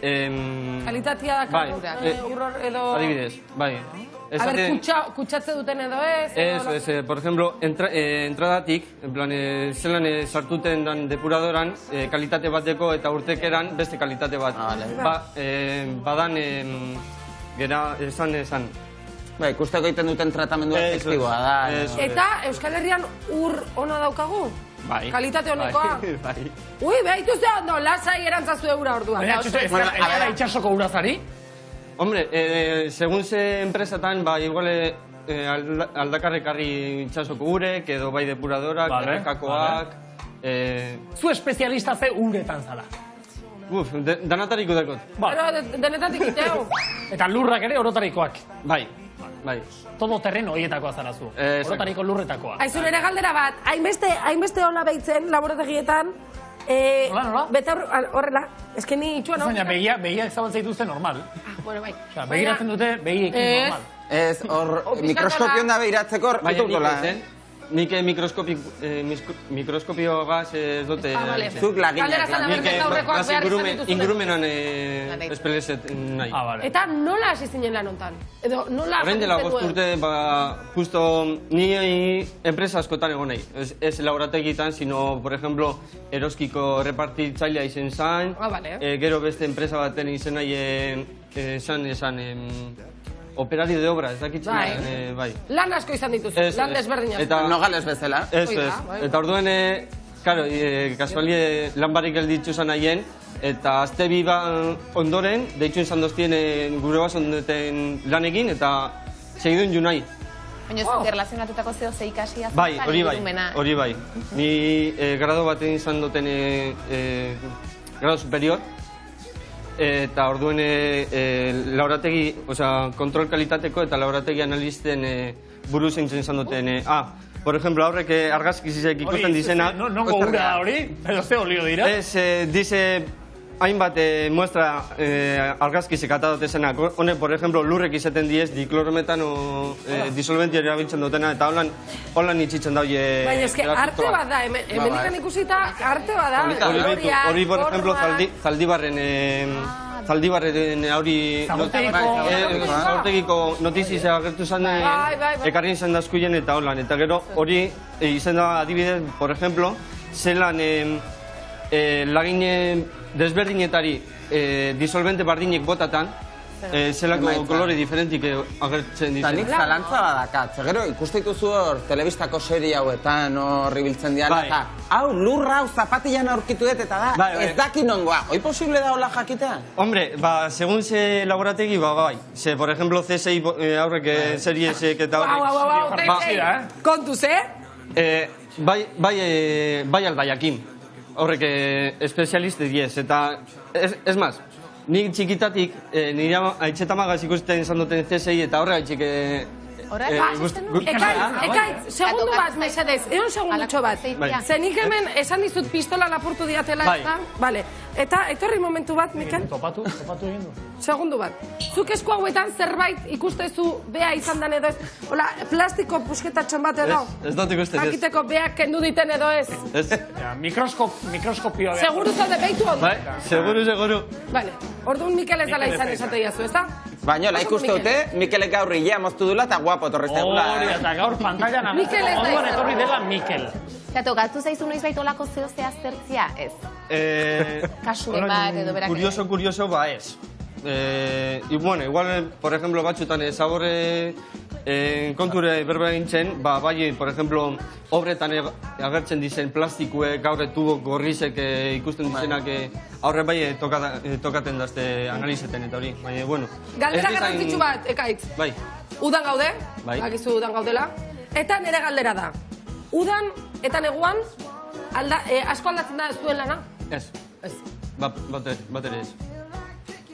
Kalitatea da urror edo...
Adibidez, bai.
A ber, kutsatze duten edo ez?
Ez, por ejemplo, entradatik, en plan, zelan sartuten dan depuradoran, kalitate bateko eta urtekeran beste kalitate bat. Badan, gera, esan.
Ba, ikusteko egiten duten tratamendua efektiboa da.
Eta Euskal Herrian ur ona daukagu?
Bai.
Kalitate honekoa? Bai. Ui, behitu ze ondo, lasai erantzazu eura orduan.
Baina, txute, ez da itxasoko urazari?
Hombre, segun ze enpresatan, igual aldakarrekarri itxasoko urek, edo bai depuradorak, errekakoak...
Zu espezialista ze uretan zara?
Danatariko dakot.
Pero denetatik iteo.
Eta lurrak ere orotarikoak?
Bai.
Todo terreno horietakoa zara zu. Orotariko lurretakoa.
Aizu nire galdera bat, hainbeste hola behitzen laborategietan,
Nola?
Beta horrela, eske ni itxuan hau.
Baina begiak zabaltzen dituzte normal.
Bueno, bai.
Begiratzen dute begiekin normal.
Ez, hor, mikroskopion da begiratzeko hor itukola,
Nik mikroskopioagaz ez dute...
Zuk laginak.
Nik ingurumenan espelezet nahi.
Eta nola hasi zinen lan hontan? Edo nola...
Horrein dela gozturte, justo ni enpresa askotan egon nahi. Ez laborategitan, sino, por ejemplo, Eroskiko repartitzailea izen zain. Gero beste enpresa baten izen nahi operario de obra, ez dakitzen, bai.
Lan asko izan dituzu, lan desberdinak.
Eta
nogales bezala.
Ez. Eta orduen, karo, kasualie lan barik gelditzu zan nahien, eta azte bi ondoren, deitzu izan doztien gure bazon duten lan egin, eta segidun ju nahi.
Baina zuk erlazionatutako zeo ze ikasia zen.
Bai, hori bai. Ni grado baten izan duten grado superior, eta orduen laborategi, kontrol kalitateko eta laborategi analisten buru zeintzen izan duten. Por ejemplo, aurrek argazkizizek ikusten dizena...
Nongo ura hori? Edo ze olio dira?
Ez, dice hainbat muestra argazkizik atadote zenak. Hone, por ejemplo, lurrek izaten diez, diklorometano disolventia erabiltzen dutena, eta holan itxitzen daue...
Baina eske, arte bat da, hemen ikan ikusita, arte bat da.
Hori, por ejemplo, Zaldibarren Zaldibarren hori... Zabortegiko notizia agertu zen ekarri izan dazkuien eta holan. Eta gero hori izan da adibidez, por ejemplo, zelan lagine desberdinetari disolvente bardinek botatan, zelako kolore diferentik agertzen ditzen.
Eta nik zalantza badakat. Gero ikuste dituzu hor, telebistako serie hauetan horri biltzen dian, eta hau lurra hau zapatilan aurkitu dut eta da, ez daki nongoa. Hoi posible da hola jakitea?
Hombre, segun ze laborategi, bai. Ze, por ejemplo, CSI aurrek seriesek eta horrek...
Kontuz,
Bai aldaiakin. Horrek espezialiste diez, eta ez maz, nik txikitatik nire aitzetamagaz ikusten izan duten CSI eta horrek aitzik...
Ekaitz, segundu bat, mesedez, egon segundutxo bat. Zenik hemen esan dizut pistola lapurtu diatela, eta... Bale, eta etorri momentu bat, Mikel?
Topatu egin du.
Segundu bat. Zuk esku hauetan zerbait ikustezu bea izan den edo ez? Hola, plastiko pusketatxon bat edo?
Ez dut ikusten ez.
Jakiteko beak kendu diten edo ez?
Ez.
Mikroskopio.
Seguru zaude behitu ondo?
Bai, seguru.
Bale, orduan Mikel ez dela izan esate jazu, ez da?
Baina, la ikuste dute, Mikelek gaur hilea moztu dula eta guapo torrez egula.
Hori, eta gaur pantailan
Mikel ez da
onduan etorri dela Mikel.
Eta gatu zaizu noiz baita olako zehozea zertzia, ez? Kasuren bat edo berak...
Kurioso, ba ez. Bueno, igual, por ejemplo, batxutan zaborre konture berbera gintzen, bai, por ejemplo, obretan agertzen dizen plastikue, gaur tubo gorrizek ikusten dizenak aurre bai tokaten dazte analizeten eta hori, baina, bueno.
Galdera garrantzitsu bat, Ekaitz.
Bai.
Udan gaude, bakizu udan gaudela, eta nire galdera da. Udan eta neguan asko aldatzen da ez duen lana?
Ez. Bat ere ez.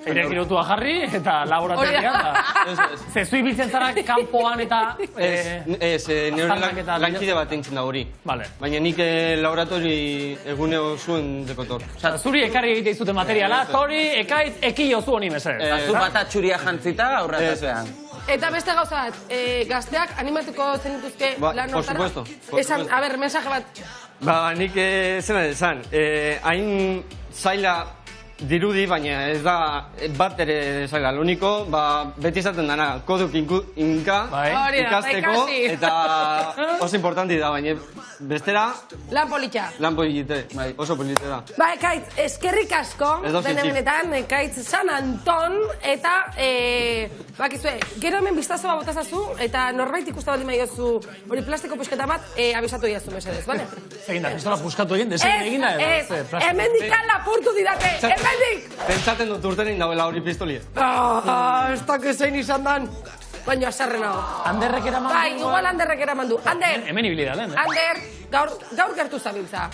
Ere girotua jarri eta laborategian da. Zezu ibiltzen zara kanpoan eta...
Ez, nire lankide bat entzun da hori. Baina nik laboratori eguneo zuen dekotor.
Zuri ekarri egite izuten materiala, zori Ekaitz ekio zu honi mesedez.
Zu bat atxuria jantzita aurratazean.
Eta beste gauza bat, gazteak animatuko zenituzke lan hortara?
Por supuesto.
Esan, a ber, mensaje bat.
Nik zena esan, hain zaila dirudi, baina ez da bat ere zaila. Lo único, beti izaten dana, koduk inka ikasteko, eta oso importanti da, baina bestera...
Lan politxa.
Lan polite, oso polite da.
Ekaitz, eskerrik asko, benetan, Ekaitz San Anton, eta, bakizue, gero hemen biztazo bat botazazu, eta norbait ikusta baldin maiozu hori plastiko pusketa bat, abisatu diazu mesedez, bale?
Egin da, pistola puskatu egin, desegin egin da,
ez, hemendikan lapurtu didate, hemendik!
Pentsaten dut urtenin dauela hori pistolia.
Ez dakiz zein izan dan. Baina azarren hau.
Anderrek eraman du?
Bai, igual Anderrek eraman du. Ander!
Hemen ibili da, den,
Ander, gaur gertu zabiltza.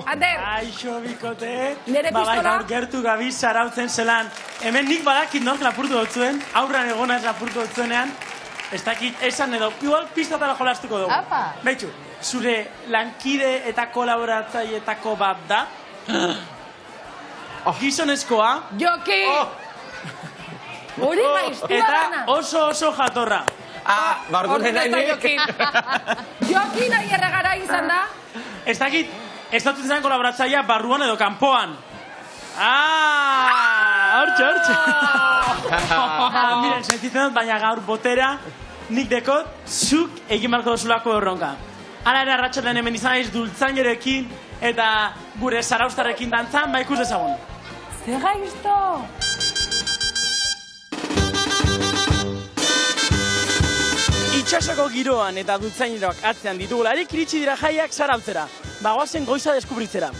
Ander!
Aixo, bikote.
Nere pistola?
Gaur gertu gabiz zarautzen zelan. Hemen nik badakit nork lapurtu dut zuen, aurran egona ez lapurtu dut zuenean. Ez dakit esan edo, igual pistatara jolastuko dugu. Betxu, zure lankide eta kolaboratzaietako bat da. Gizonezkoa.
Joki! Hori maiztua dana.
Eta oso jatorra.
Bardure nahi nik.
Joki nahi erregara izan da.
Ez dakit, ez dut zen kolaboratzaia barruan edo kanpoan. Hortxe. Miren, sentitzen dut, baina gaur botera nik dekot, zuk egin marko dozulako erronka. Hala ere arratxalen hemen izan aiz dultzainerekin eta gure zaraustarrekin dantzan, ikus dezagun.
Zer gaizto!
Itxasoko giroan eta dultzaineroak atzean ditugularik iritsi dira jaiak zarautzera. Bagoazen goiza deskubritzera.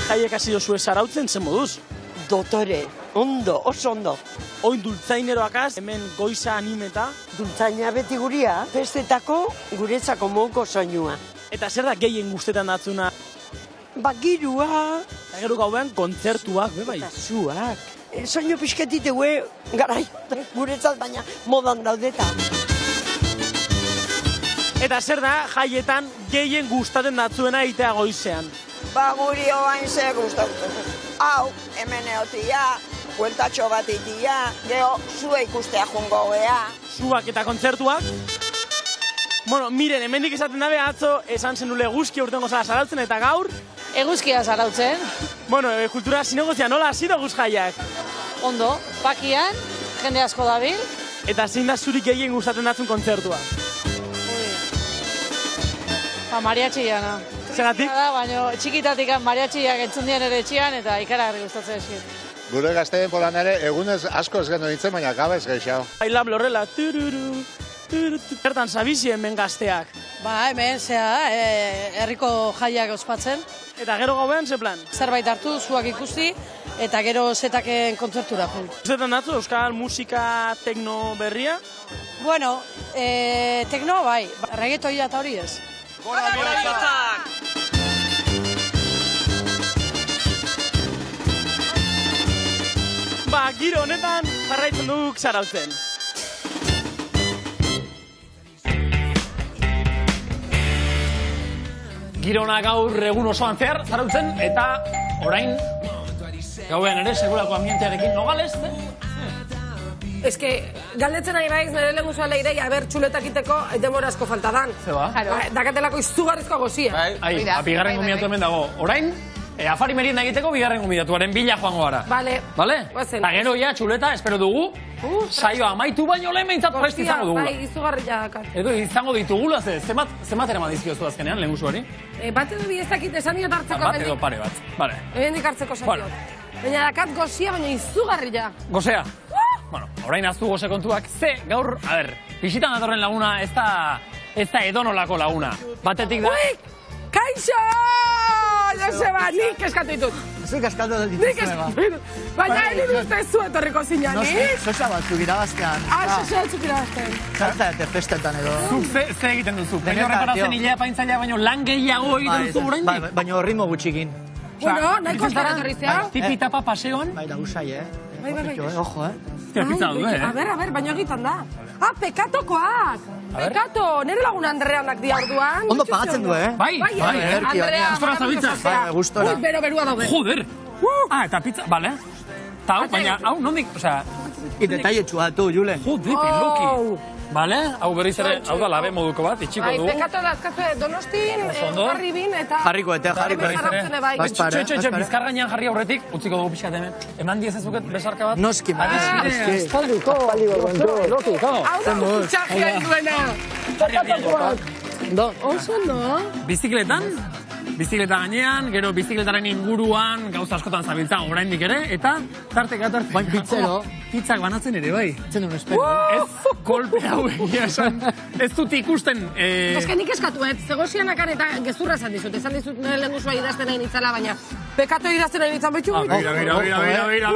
Jaiek hasi dozue zarautzen zen moduz?
Dotore, ondo, oso ondo.
Oin dultzaineroakaz, hemen goiza animeta.
Dultzaina beti guria, festetako guretzako moko soinua.
Eta zer da gehien guztetan datzuna?
Girua.
Eta gero gauean kontzertuak, bai.
Eta zuak. Soinu pixketit egue, garai, guretzat baina modan daudeta.
Eta zer da jaietan gehien gustaten datzuena itea goizean?
Guri oain ze gustatzen. Hau, hemen eotia, bueltatxo bat itia, geho, zue ikustea jungo gea.
Zuak eta kontzertuak? Bueno, miren, hemendik esaten dabe atzo, esan zenule guzki urtengo zara zarautzen, eta gaur,
Eguzkia zarautzen.
Bueno, kultura zinegozia nola hasi da guzjaiak?
Ondo, pakian, jende asko dabil.
Eta zein da zurik gehien gustatzen datzun kontzertua?
Mariatxiana.
Zeratik?
Baina txikitatik mariatxiak entzundian ere etxian eta ikaragarri gustatzen eskit.
Gure gazteen polan ere, egunez asko ez genuen ditzen, baina gabez gehiago.
Baila blorrela, tururu, tururu. Zertan zabizien hemen gazteak?
Hemen, herriko jaiak ospatzen.
Eta gero gauean, ze plan?
Zerbait hartu, zuak ikusti, eta gero zetaken kontzertura.
Zetan datzu, euskal musika tekno berria?
Bueno, tekno bai, reggaetoia eta hori ez.
Gora bihotzak! Giro honetan jarraitzen duk Zarautzen. Girona gaur egun osoan zehar Zarautzen eta orain gauean ere segurako ambientearekin nogales,
Ez que, galdetzen ari baiz, nire lehen guzua leirei, aber txuletak iteko demora asko falta dan.
Zeba?
Dakatelako izugarrizko gozia.
Bigarren gomidatu hemen dago. Orain, afari merienda egiteko bigarren gomidatuaren bila joango gara.
Bale.
Eta gero ja, txuleta, espero dugu, saioa amaitu baino lehen behintzat prest izango dugula.
Bai, izugarria dakar.
Edo izango ditugula, zemat eraman dizkiozu azkenean, lehen guzuari?
Bat edo bi ez dakit esan diot hartzeko.
Bat edo pare bat, bale.
Ebendik hartzeko esan diot. Baina dakat gozia, baina izugarria.
Gozea? Bueno, orain aztu goze kontuak, gaur, bizitan datorren laguna ez da edonolako laguna. Batetik da...
Kaixo! Joseba, nik eskatu ditut.
Zuk eskatu ditut.
Baina egin uste zu etorriko zinanik.
Sosa batzuk irabaztean.
Sosa batzuk irabaztean.
Zalta eta festetan edo.
Zuk ze egiten duzu? Baina horreparazen hilea paintzailea, baino lan gehiago egiten duzu oraindik?
Baina ritmo gutxikin.
Bueno, nahiko eskara torrizea.
Tipi-tapa paseoan?
Bai, da usai,
Bai.
Ojo,
Pizza du,
A ber, baina egiten da. Pekatokoak! Pekato, nire lagun Andreanak dia orduan.
Ondo pagatzen du,
Bai,
Andrea,
gustora zabiltza.
Gustora.
Ui, berua daude.
Joder! Eta pizza, bale. Eta hau, baina, hau, nondik, osea...
Detailetxua, tu, Julen.
Joder, peloki. Bale, hau berriz ere, hau da labe moduko bat, itxiko dugu.
Pekato da azkaze Donostin, Jarribin, eta...
Jarriko,
berriz ere. Txe, bizkar gainean jarri aurretik, utziko dugu pixkat hemen. Eman diezezuket besarka bat?
Noski.
Espaldiko. Hau da, txarria induena. Oso, no?
Bizikleta gainean, gero bizikletaren inguruan, gauza askotan zabiltza oraindik ere, eta tarteka.
Bain pizzero.
Pizzak banatzen ere, bai.
Zen un espero.
Ez kolpe hau egia esan. Ez dut ikusten...
Eske nik eskatuet, zegozianakan eta gezurra esan dizut. Esan dizut nire lehen guzua idazten nahi nitzala, baina pekato idazten nahi nitzan betxu.
Mira.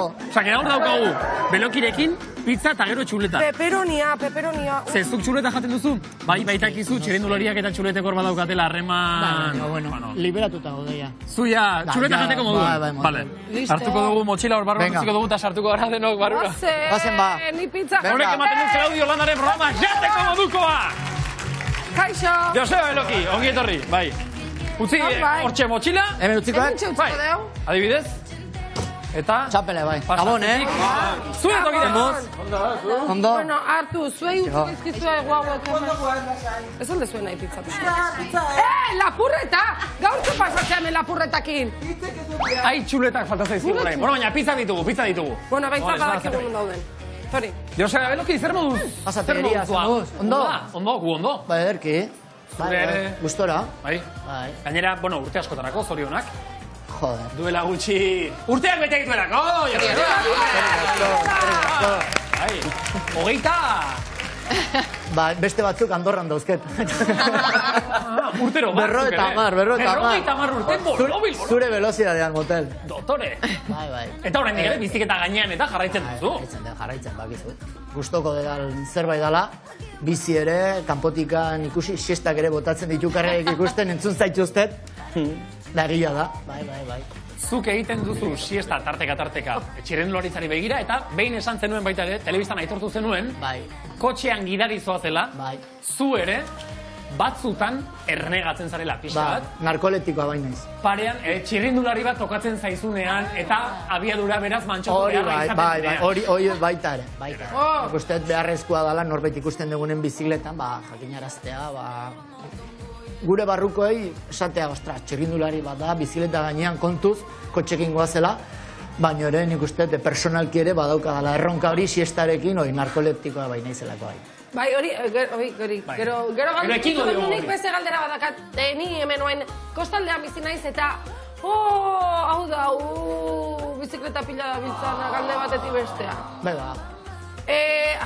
Osa, gaur daukagu, belokirekin, pizza eta gero txuleta.
Peperonia.
Zezuk txuleta jaten duzu? Bai, baitakizu, txirendulariak eta txuletekor badaukatela harreman...
Bueno, liberatuta godeia.
Zuia, txuleta jateko moduan. Vale. Hartuko dugu motxila hor barruan utziko dugu eta sartuko gara denok barrura.
Bazen ba.
Ni pizza.
Horrek ematen dut Claudio Landaren programa jateko modukoa!
Kaixo!
Joseba Eloki, ongi etorri, bai. Utzi, hortxe motxila.
Hemen utzikoak?
Bai, adibidez. Eta...
Txapele, bai. Gabon,
Zue tokiten duz.
Ondo.
Bueno, hartu, zuei utzizkizue guauek. Ez onde zuen nahi pizza. Lapurreta! Gaurko pasatzean lapurretakin.
Ai, txuletak falta zaizkigu orain. Bueno, baina pizza ditugu.
Bueno, baitza badakigu non dauden. Tori.
Joseba Eloki, zer moduz?
Pasateria, zenuz. Ondo?
Gu ondo.
Ba, ederki.
Zure ere.
Gustora.
Bai. Gainera, bueno, urte askotarako, zorionak.
Joder.
Duela gutxi... Urteak bete egituelako! Hogeita!
Ba, beste batzuk Andorran dauzket.
Urtero batzuk ere. Berrogeita mar urten bolobil.
Zure velozidadean, motel.
Dotore.
Bai.
Eta horrein ere biziketa gainean eta jarraitzen duzu.
Jarraitzen, bakizu. Gustoko dedal zerbait dala, bizi ere, kanpotikan ikusi, siestak ere botatzen ditukarreek ikusten, entzun zaituztet. Daria da. Bai.
Zuk egiten duzu siesta tarteka. Txirrendularitzari begira eta behin esan zenuen baita ere, telebistan aitortu zenuen, kotxean gidari zoazela, zu ere, batzutan ernegatzen zarela pixka bat.
Narkoletikoa bainaiz.
Parean, txirrindulari bat tokatzen zaizunean eta abiadura beraz mantxotu beharra izaten zinean.
Hori baita ere. Usteet beharrezkoa dela norbait ikusten dugunen bizikletan, jakinaraztea, gure barrukoei esatea, ostras, txirrindulari bat da, bizileta gainean kontuz, kotxekin goazela, baina ere nik uste personalki ere badaukadala erronka hori siestarekin, narkoleptikoa baina izelako bai.
Bai, hori, gero nik beste galdera badakat, ni hemen oain kostaldean bizi naiz eta hau da, bizikleta pila da biltzana galde batetik bestea.
Bai, ba.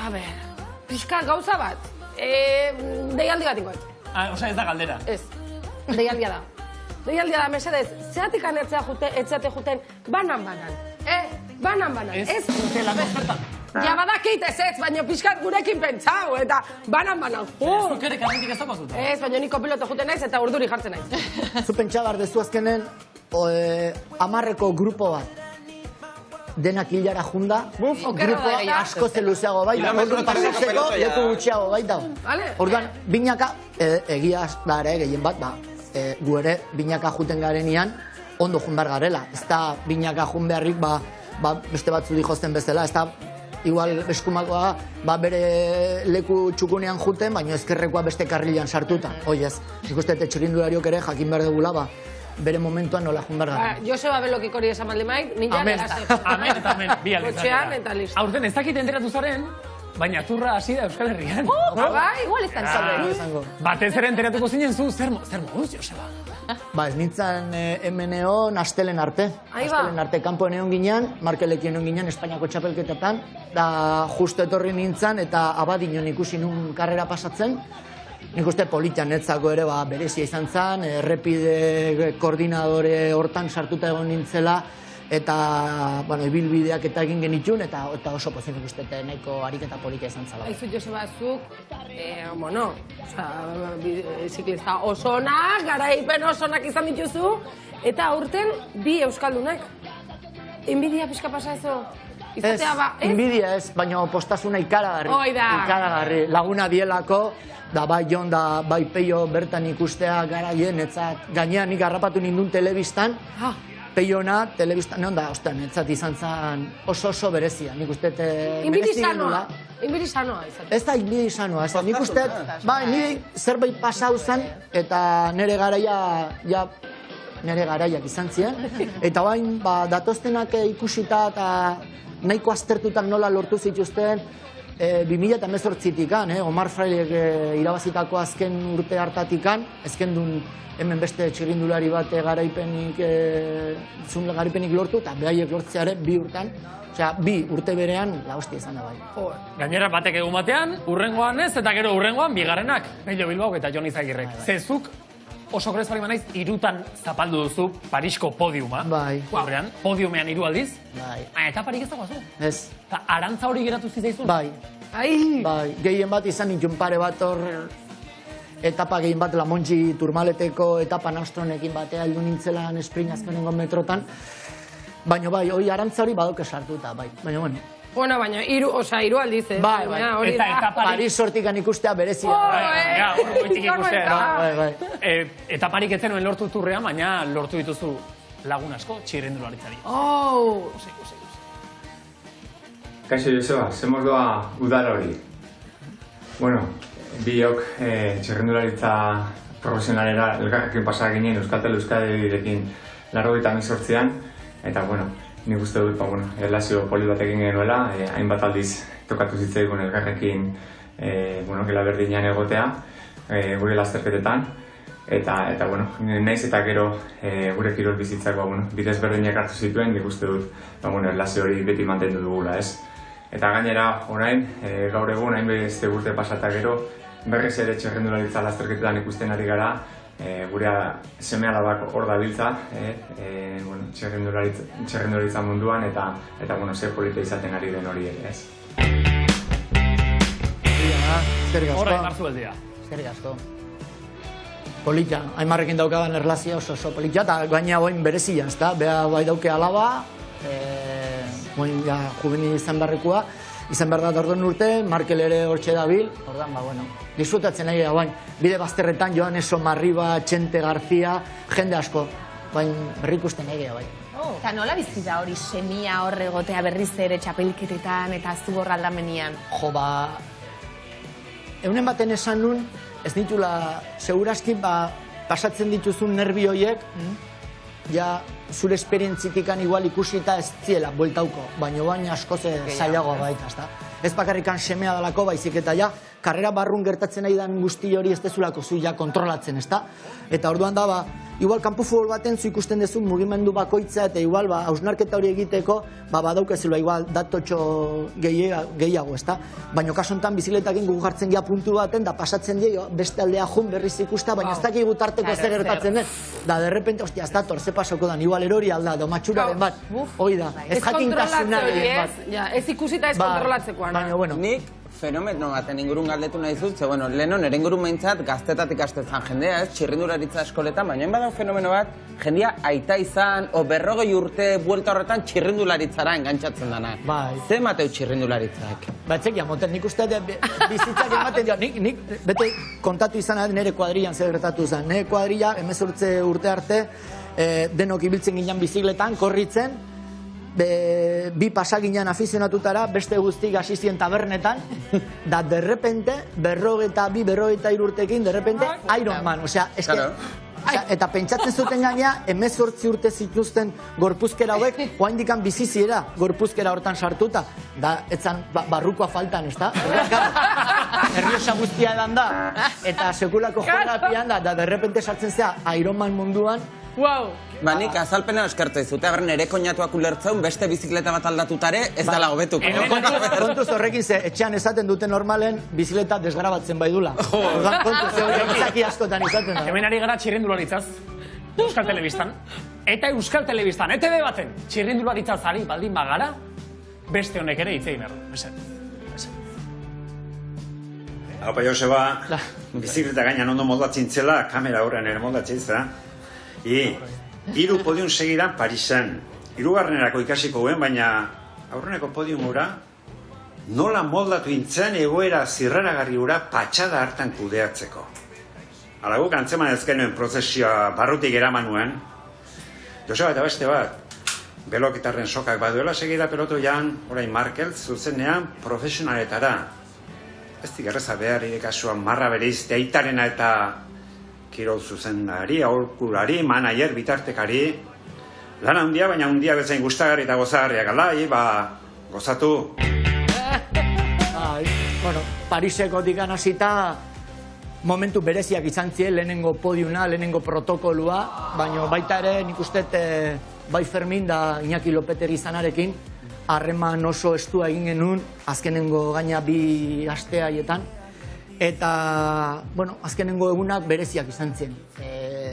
A ber, pixka gauza bat, deialdi bat ingoet.
Osa ez da galdera?
Ez, deialdia da. Deialdia da, mesedez, zeatik etxeate juten banan-banan. Banan-banan, ez? Ja badakit ez, baina pixkat gurekin pentsau, eta banan-banan.
Zuk ere karretik ez dagozuta?
Ez, baina niko piloto juten naiz eta urduri jartzen naiz.
Zu pentsabar dezu azkenen 10 grupo bat. Denak hilara junda, grupo asko zeluzeago baita, orduan pasatzeko leku gutxiago baita. Orduan, binaka, egia da ere, gehien bat, gu ere binaka juten garenian, ondo junbar garela. Ez da binaka jun beharrik, beste batzu dijozten bezala, ez da igual eskumakoa bere leku txukunean juten, baina ezkerrekoa beste karrilan sartuta. Hoi ez, ikuste txirrindulariok ere jakin behar degula, bere momentuan nola junbar gara.
Joseba Belokik hori esan maldi maik, nila gelazte.
Amen eta amen, bi alde.
Kotxean eta listo.
Aurten ez dakit enteratu zaren, baina turra hasi da Euskal Herrian.
Bai, igual ez da zauden.
Batez ere enteratuko zinen zu, zer moduz, Joseba?
Ez nintzen MNO nastelen arte. Nastelen arte kanpoen egon ginen, Markelekien egon ginen Espainiako txapelketetan, da justo etorri nintzen eta abadinon ikusi nun karrera pasatzen. Nik uste politan netzako ere berezia izan zen, errepide koordinadore hortan sartuta egon nintzela, eta ibilbideak eta egin genitxun, eta oso pozik nik uste nahiko ariketa polita izan zela.
Aizu Joseba zuk, ziklista osonak, garaipen osonak izan dituzu, eta aurten bi euskaldunak. Inbidia pixka pasa ezo?
Ez, inbidia ez, baina postasuna ikaragarri. Ikaragarri, laguna bielako, da bai Jon da bai Peio bertan ikustea garaien, etzat gainean nik harrapatu nindun telebistan, Peiona telebistan, neon da, netzat izan zen oso berezia, nik uste
merezi genula. Inbidi sanoa izan.
Ez da inbidi sanoa, nik uste, nire zerbait pasau zen, eta nire garaiak izan ziren, eta bain datoztenak ikusita eta nahiko aztertutan nola lortu zituzten, 2018-tikan, Omar Frailek irabazitako azken urte hartatikan, ezken duen hemen beste txirrindulari bat garaipenik lortu, eta behaiek lortzeare 2 urtean, osea, 2 urte berean hostia izan da bai.
Gainera batek egun batean, urrengoan ez, eta gero urrengoan bigarrenak, Pello Bilbao eta Jon Izagirrek. Zezuk, oso grez bali manaiz, 3 zapaldu duzu Parisko podiuma.
Bai.
Horrean, podiumean 3 aldiz.
Bai.
Eta parik ez dagoazu.
Ez.
Eta arantza hori geratu zizaizun?
Bai. Bai. Gehien bat izan nintun pare bat hor, etapa gehien bat Lamontxi Turmaleteko etapa Nastronekin batea heldu nintzelan esprin azkenengo metrotan. Baina bai, hori arantza hori badoke sartuta, bai. Baina bueno.
Bueno, baina 3 aldiz,
Bai, eta Paris sortikan ikustea berezia.
Hor goitik ikustea. Eta parik etzenuen lortu turrean, baina lortu dituzu lagun asko txirrindularitzari.
Kaixo Joseba, zemos doa udara hori. Bueno, biok txirrindularitza profesionalera elkarrekin pasa ginen Euskaltel Euskadirekin 98an, eta bueno, nik uste dut, erlazio poli bat egin genuela, hainbat aldiz tokatu zitzaigun elkarrekin gela berdinean egotea, gure lasterketetan, eta naiz eta gero gure kirol bizitzako bidez berdinak hartu zituen, nik uste dut, erlazio hori beti mantendu dugula, ez? Eta gainera, orain, gaur egun, hainbeste urte pasata gero, berriz ere txirrindularitza lasterketetan ikusten ari gara, gure seme alabak hor dabiltza, txirrindularitza munduan, eta ze polita izaten ari den hori ere, ez?
Horra imarzu beldea.
Eskerrik asko. Polita, Aimarrekin daukadan erlazia oso polita, eta gaina oin berezia, ez da? Bea bai dauke alaba, juvenil izan beharrekoa, izan behar da orduan urte, Markel ere hortxe dabil, orduan, disfrutatzen nahi bain, bide bazterretan Joan Eso Marriba, Txente Garzia, jende asko, bain berrikusten nahi bai.
Eta nola bizita hori semia horre egotea berriz ere txapelketetan eta zu horraldamenian?
Jo, eunen baten esan nun, ez ditula, segurazki, pasatzen dituzun nervi horiek, ja, zure esperientzitikan igual ikusita ez ziela bueltauko, baina askoz zailagoa baita, ezta? Ez bakarrikan semea dalako, baizik eta ja, karrera barrun gertatzen nahi dan guzti hori ez dezulako zu ja kontrolatzen, ezta? Eta orduan da, igual kanpo futbol baten zu ikusten duzu mugimendu bakoitza eta igual hausnarketa hori egiteko badaukezula igual datotxo gehiago, ezta? Baina kasu honetan bizikletakin gugu jartzen gea puntu baten da pasatzen dio beste aldea jun berriz ikusta, baina ez dakigu tarteko zer gertatzen den. Da, derrepente, ostia, ez dator, ze pasoko dan, igual erori alda, domatxuraren bat, hoi da, ez jakintasunaren bat.
Ez ikusita ez kontrolatzekoan.
Baina, bueno.
Nik fenomeno baten ingurun galdetu nahi zut, ze, bueno, leheno, nire ingurun behintzat gaztetatik astetzan jendea, ez, txirrindularitza eskoletan, baina enbadau fenomeno bat, jendea aita izan, o 40 urte buelta horretan txirrindularitzara engantzatzen dana.
Bai.
Ze mateu txirrindularitzak?
Batzek, moten, nik uste bizitzak ematen dio, nik bete kontatu izan nire kuadrillan zer gertatu zen. Nire kuadrilla, 18 urte arte, denok ibiltzen ginen bizikletan, korritzen, bi pasaginan afizionatutara, beste guztik hasi ziren tabernetan, da derrepente, 42-43 urtekin, derrepente, Ironman, osea, eske, eta pentsatzen zuten gaina, 18 urte zituzten gorpuzkera hauek, oaindikan biziziera gorpuzkera hortan sartuta, da, etzan barrukoa faltan, ez da? Erriosa guztia edan da, eta sekulako jorapian da, derrepente sartzen zea Ironman munduan.
Wow!
Ba, nik azalpena eskertu izute, nire koñatuak ulertzeun, beste bizikleta bat aldatutare, ez dala hobetuko.
Kontuz horrekin ze, etxean esaten dute normalen, bizikleta desgrabatzen bai dula. Kontuz horrekin askotan izaten da.
Hemen ari gara txirrindularitzaz, Euskal Telebistan. Eta Euskal Telebistan, ETV baten, txirrindularitzaz ari baldin bagara, beste honek ere hitz egin behar.
Haupa, Joseba, bizikleta gainan ondo moldatzen zela, kamera horren ere moldatzen zela. Hiru podium segidan Parisen. Hirugarrenerako ikasiko guen, baina aurreneko podium gura nola moldatu intzen egoera zirraragarri gura patxada hartan kudeatzeko. Hala guk antzeman ezkenuen prozesioa barrutik eraman nuen. Joseba eta beste bat, belokitarren sokak baduela segida pelotu jan, orain Markel, zuzenean profesionaletara. Ez digarreza behar irekasuan marra bereiz deitarena eta kirol zuzendari, aholkulari, manager, bitartekari. Lan handia, baina handia bezain gustagarri eta gozagarriak alai, gozatu.
Bueno, Pariseko digan hasita momentu bereziak izan ziren, lehenengo podiuna, lehenengo protokolua, baina baita ere nik uste bai Fermin da Iñaki Lopetegi izanarekin, harreman oso estua egin genuen, azkenengo gaina 2 aste haietan. Eta, bueno, azkenengo egunak bereziak izan zen.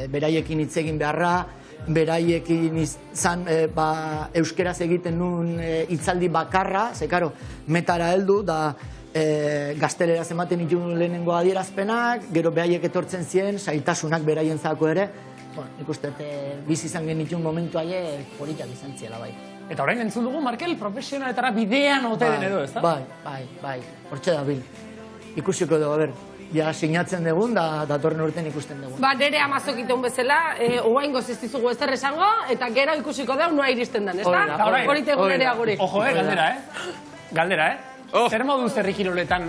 Beraiekin hitz egin beharra, beraiekin izan euskeraz egiten nuen hitzaldi bakarra, ze, karo, metara heldu, da gazteleraz ematen dituen lehenengo adierazpenak, gero beraiek etortzen ziren, zailtasunak beraien zako ere, nik uste bizi izan genituen momentu aie politak izan ziela, bai.
Eta orain entzun dugu, Markel, profesionaletara bidean ote den edo, ez da?
Bai, hortxe da bil. Ikusiko dugu, ja sinatzen dugun, da datorren urten ikusten dugun.
Ba, nire amazok iteun bezala, oaingo ziztizugu ezer esango, eta gero ikusiko dugu noa iristen den, ez da? Horite nire aguri.
Ojo, galdera, Galdera, Zer modu zerri kiroletan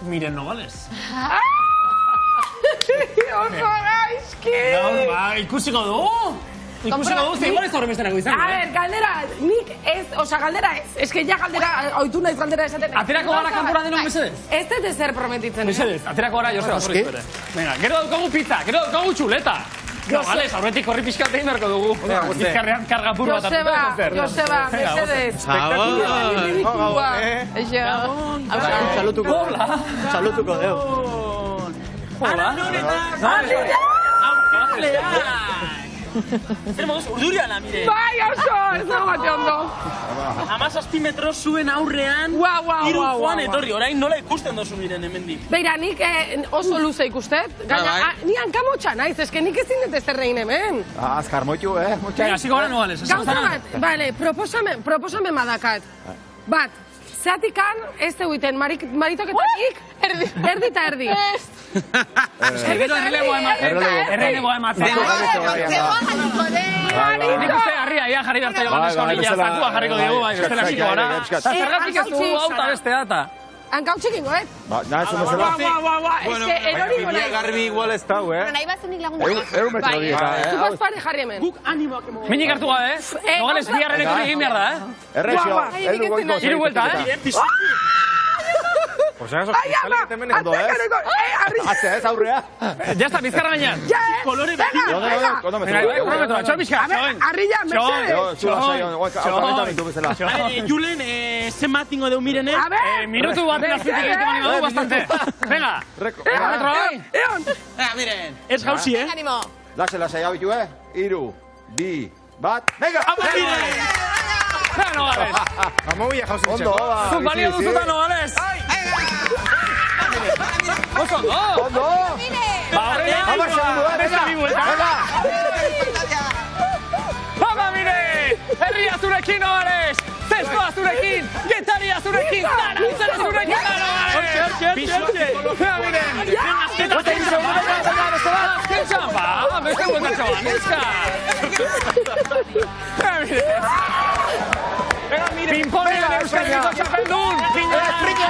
Miren Nogales?
Oso gaizki!
Ikusiko dugu! Ikusiko dugu, ze igual ez horren bestenako izango,
A ver, galdera, nik ez, osa galdera ez, eske ja galdera, oitu naiz galdera esaten.
Aterako gara kanpora denok, mesedez?
Ez dut ezer prometitzen,
Mesedez, aterako gara, Joseba, zorri zure. Venga, gero daukagu pizza, gero daukagu txuleta. Gales, aurretik horri pixkat egin beharko dugu. Bizkarrean kargapur bat hartuta.
Joseba, mesedez.
Salutuko. Salutuko, deu.
Hola. Zer moduz, urdurian amire.
Bai, oso, ez dago bate ondo.
17 metro zuen aurrean, hiru joan etorri, orain nola ikusten dozu Miren hemendik.
Beira, nik oso luze ikustet. Gaina, ni hankamotxa naiz, eske nik ezin dut ezer egin hemen.
Azkar moitu,
Hasiko gara Nogales.
Gauza bat, bale, proposamen badakat. Bat, zeatikan ez egiten maritoketakik, erdi eta erdi.
Gero erreleboa ematzen. Nik uste harria ia jarri berta joan eskonilla, zakua jarriko dugu, bestela hasiko gara. Zergatik ez dugu auta beste data.
Hankautxik ingo,
Ba, nahi zuen bezala.
Eske, eroringo nahi.
Garbi igual ez dau,
Nahi bazenik lagundu.
Metro dieta,
Zupaz pare jarri hemen.
Guk animoak emo.
Minik hartu gabe, Nogales biharreneko egin behar da,
Errexio,
Hiru buelta,
Por si acaso, sale que te mene ondo, Atze, ez aurrea.
Ya está, bizkarra gainean.
Kolore beti.
Ondo
Kronometroa, txo pixka.
Arrilla, mercedes.
Zula saio, apartamentan ditu bezala.
Julen, zenbat ingo deu mirene?
Minutu baten azpitik egiten maniko dugu bastante. Venga, kronometroa.
Eon.
Miren.
Ez gauzi,
Animo.
Lasai abitu, 3, 2, 1, venga!
Venga, Nogales.
Amobia jauzen
Ondo, zuk balio duzuta, Nogales. Oso, ondo. Ba, horrela, beste bi buelta. Baba, mire! Herria zurekin, Nogales! Zeskoa zurekin! Getaria zurekin! Zarantzara zurekin, Nogales!
Hortxe.
Venga, mire! Azken txampa! Beste buelta txaban, neska! Venga, mire! Pinponean Euskadiko txapeldun! Pinponean ditugu!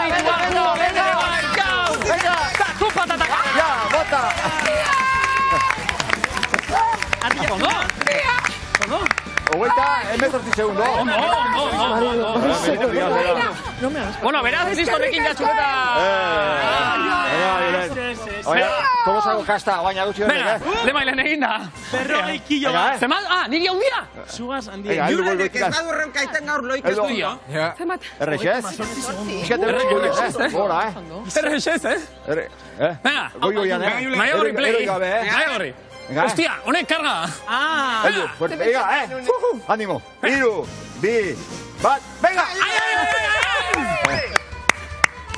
Venga! Zatu patata!
Ja, bota!
Ondo? Ondo?
Hogeita, 18 segundo.
Bueno, beraz, listonekin gatxuleta.
Oia, tolosago kasta, baina gutxi horrek,
Venga, lemailen egin da.
Berrogei kilo bat.
Zemat? Niri handia?
Zugaz handia.
Julenek ez badurren kaiten gaur loik ez duio.
Zemat?
Errexez? Iskate errexez, gora,
Errexez, Venga.
Goioian,
Naiagorri play. Naiagorri. Hostia, honek karga.
Eldu, fuerte, venga, Ánimo. 3, 2, 1, venga!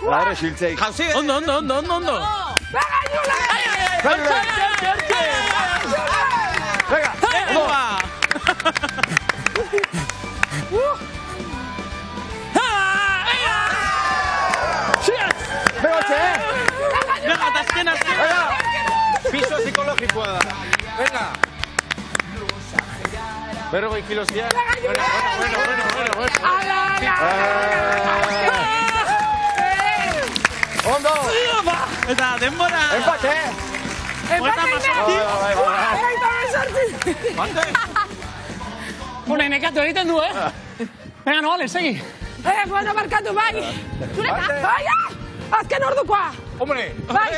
La errexiltzei.
Ondo.
Venga, Julen!
Venga!
Venga, azken.
Piso psikologikoa da. Venga. Berrogei kilos ya. Bueno.
Ondo!
Eta denbora.
Empate!
Honek nekatu egiten du, Venga, Nogales, segi.
Bueno, markatu, bai. Bai, azken ordukoa.
Hombre!
Bai,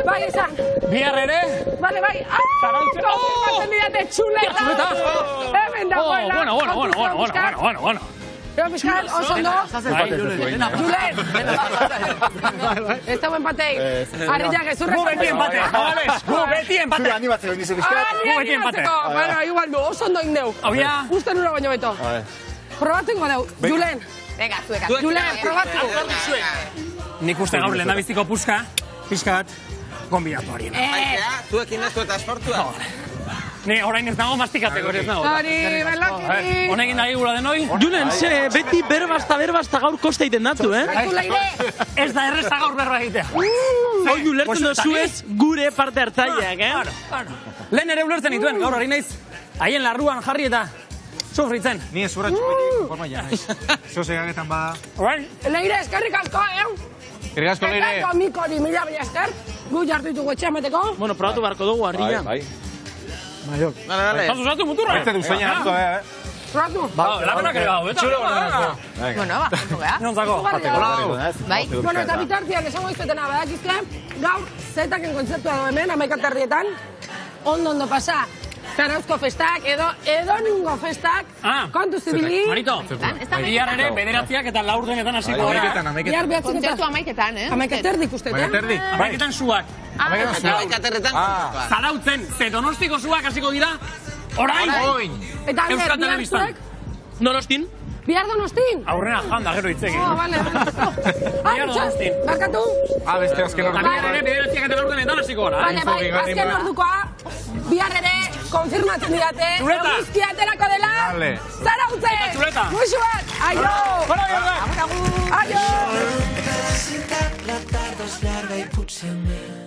bai, esan.
Bihar ere.
Vale, bai. Konfirmatzen didate txuleta. Hemen dagoela.
Bueno.
Pero pixkat, oso ondo. Julen. Ez dago empatei. Arriak ezurrek.
Gu beti empate, Nogales. Gu beti empate.
Zure animatzeko nizu bizkat.
Gu beti empate.
Bueno, igual du, oso ondo indeu.
Habia.
Uste nura baino beto. Probatu ingo deu. Julen.
Venga, zuek.
Julen, probatu.
Nik uste gaur lehen da biztiko puska, pixkat, gonbidatu harien.
Zuekin ez dueta esportua.
Ni orain ez nago mastikateko ere ez nago.
Hori, belakiri.
Honekin nahi gura denoi?
Julen, beti berbazta gaur kosta iten datu,
Ez da erreza gaur berba egitea.
Hoi ulertzen dozu ez gure parte hartzaileak,
Lehen ere ulertzen dituen, gaur hori naiz. Haien larruan jarri eta sufritzen.
Ni ez urratxo betik, konforma ja naiz. Zosegaketan bada.
Leire, eskerrik asko,
Eskerrik asko, Leire.
Eta mikori mila esker. Gu jartu ditugu etxea meteko.
Bueno, probatu barko dugu, harria.
Bai.
Dale.
Estás usatu muturra?
Este du sueña harto,
Probatu.
Lagunak ere gau, eta.
Bueno, ba,
Nontzako.
Bai.
Bueno, eta bitartian esango izpetena badakizte, gaur zetaken kontzertua dago hemen, 11:00 ondo pasa. Zarauzko festak, edo nungo festak, kontu zibili.
Marito, bihar ere, bederatziak eta laurdenetan hasiko gara.
Bihar behatzik eta...
Kontzertu amaiketan,
Amaiketerdik uste,
Amaiketan suak.
Amaiketerretan kontzertua.
Zarautzen, ze Donostiko suak hasiko dira, orain.
Eta
Euskal Telebistan.
Donostin?
Bihar Donostin?
Aurrena janda, gero hitzekin.
Vale.
Bihar Donostin.
Barkatu.
Beste azken orduko.
Bihar ere, bederatziak eta laurdenetan hasiko gara.
Vale, bai, azken ordukoa. Bihar ere, konfirmatzen didate. Eguzki aterako dela. Zarautzen.
Txuleta.
Muixu bat. Aio.
Aio.
Aio.
La tarda és llarga i potser més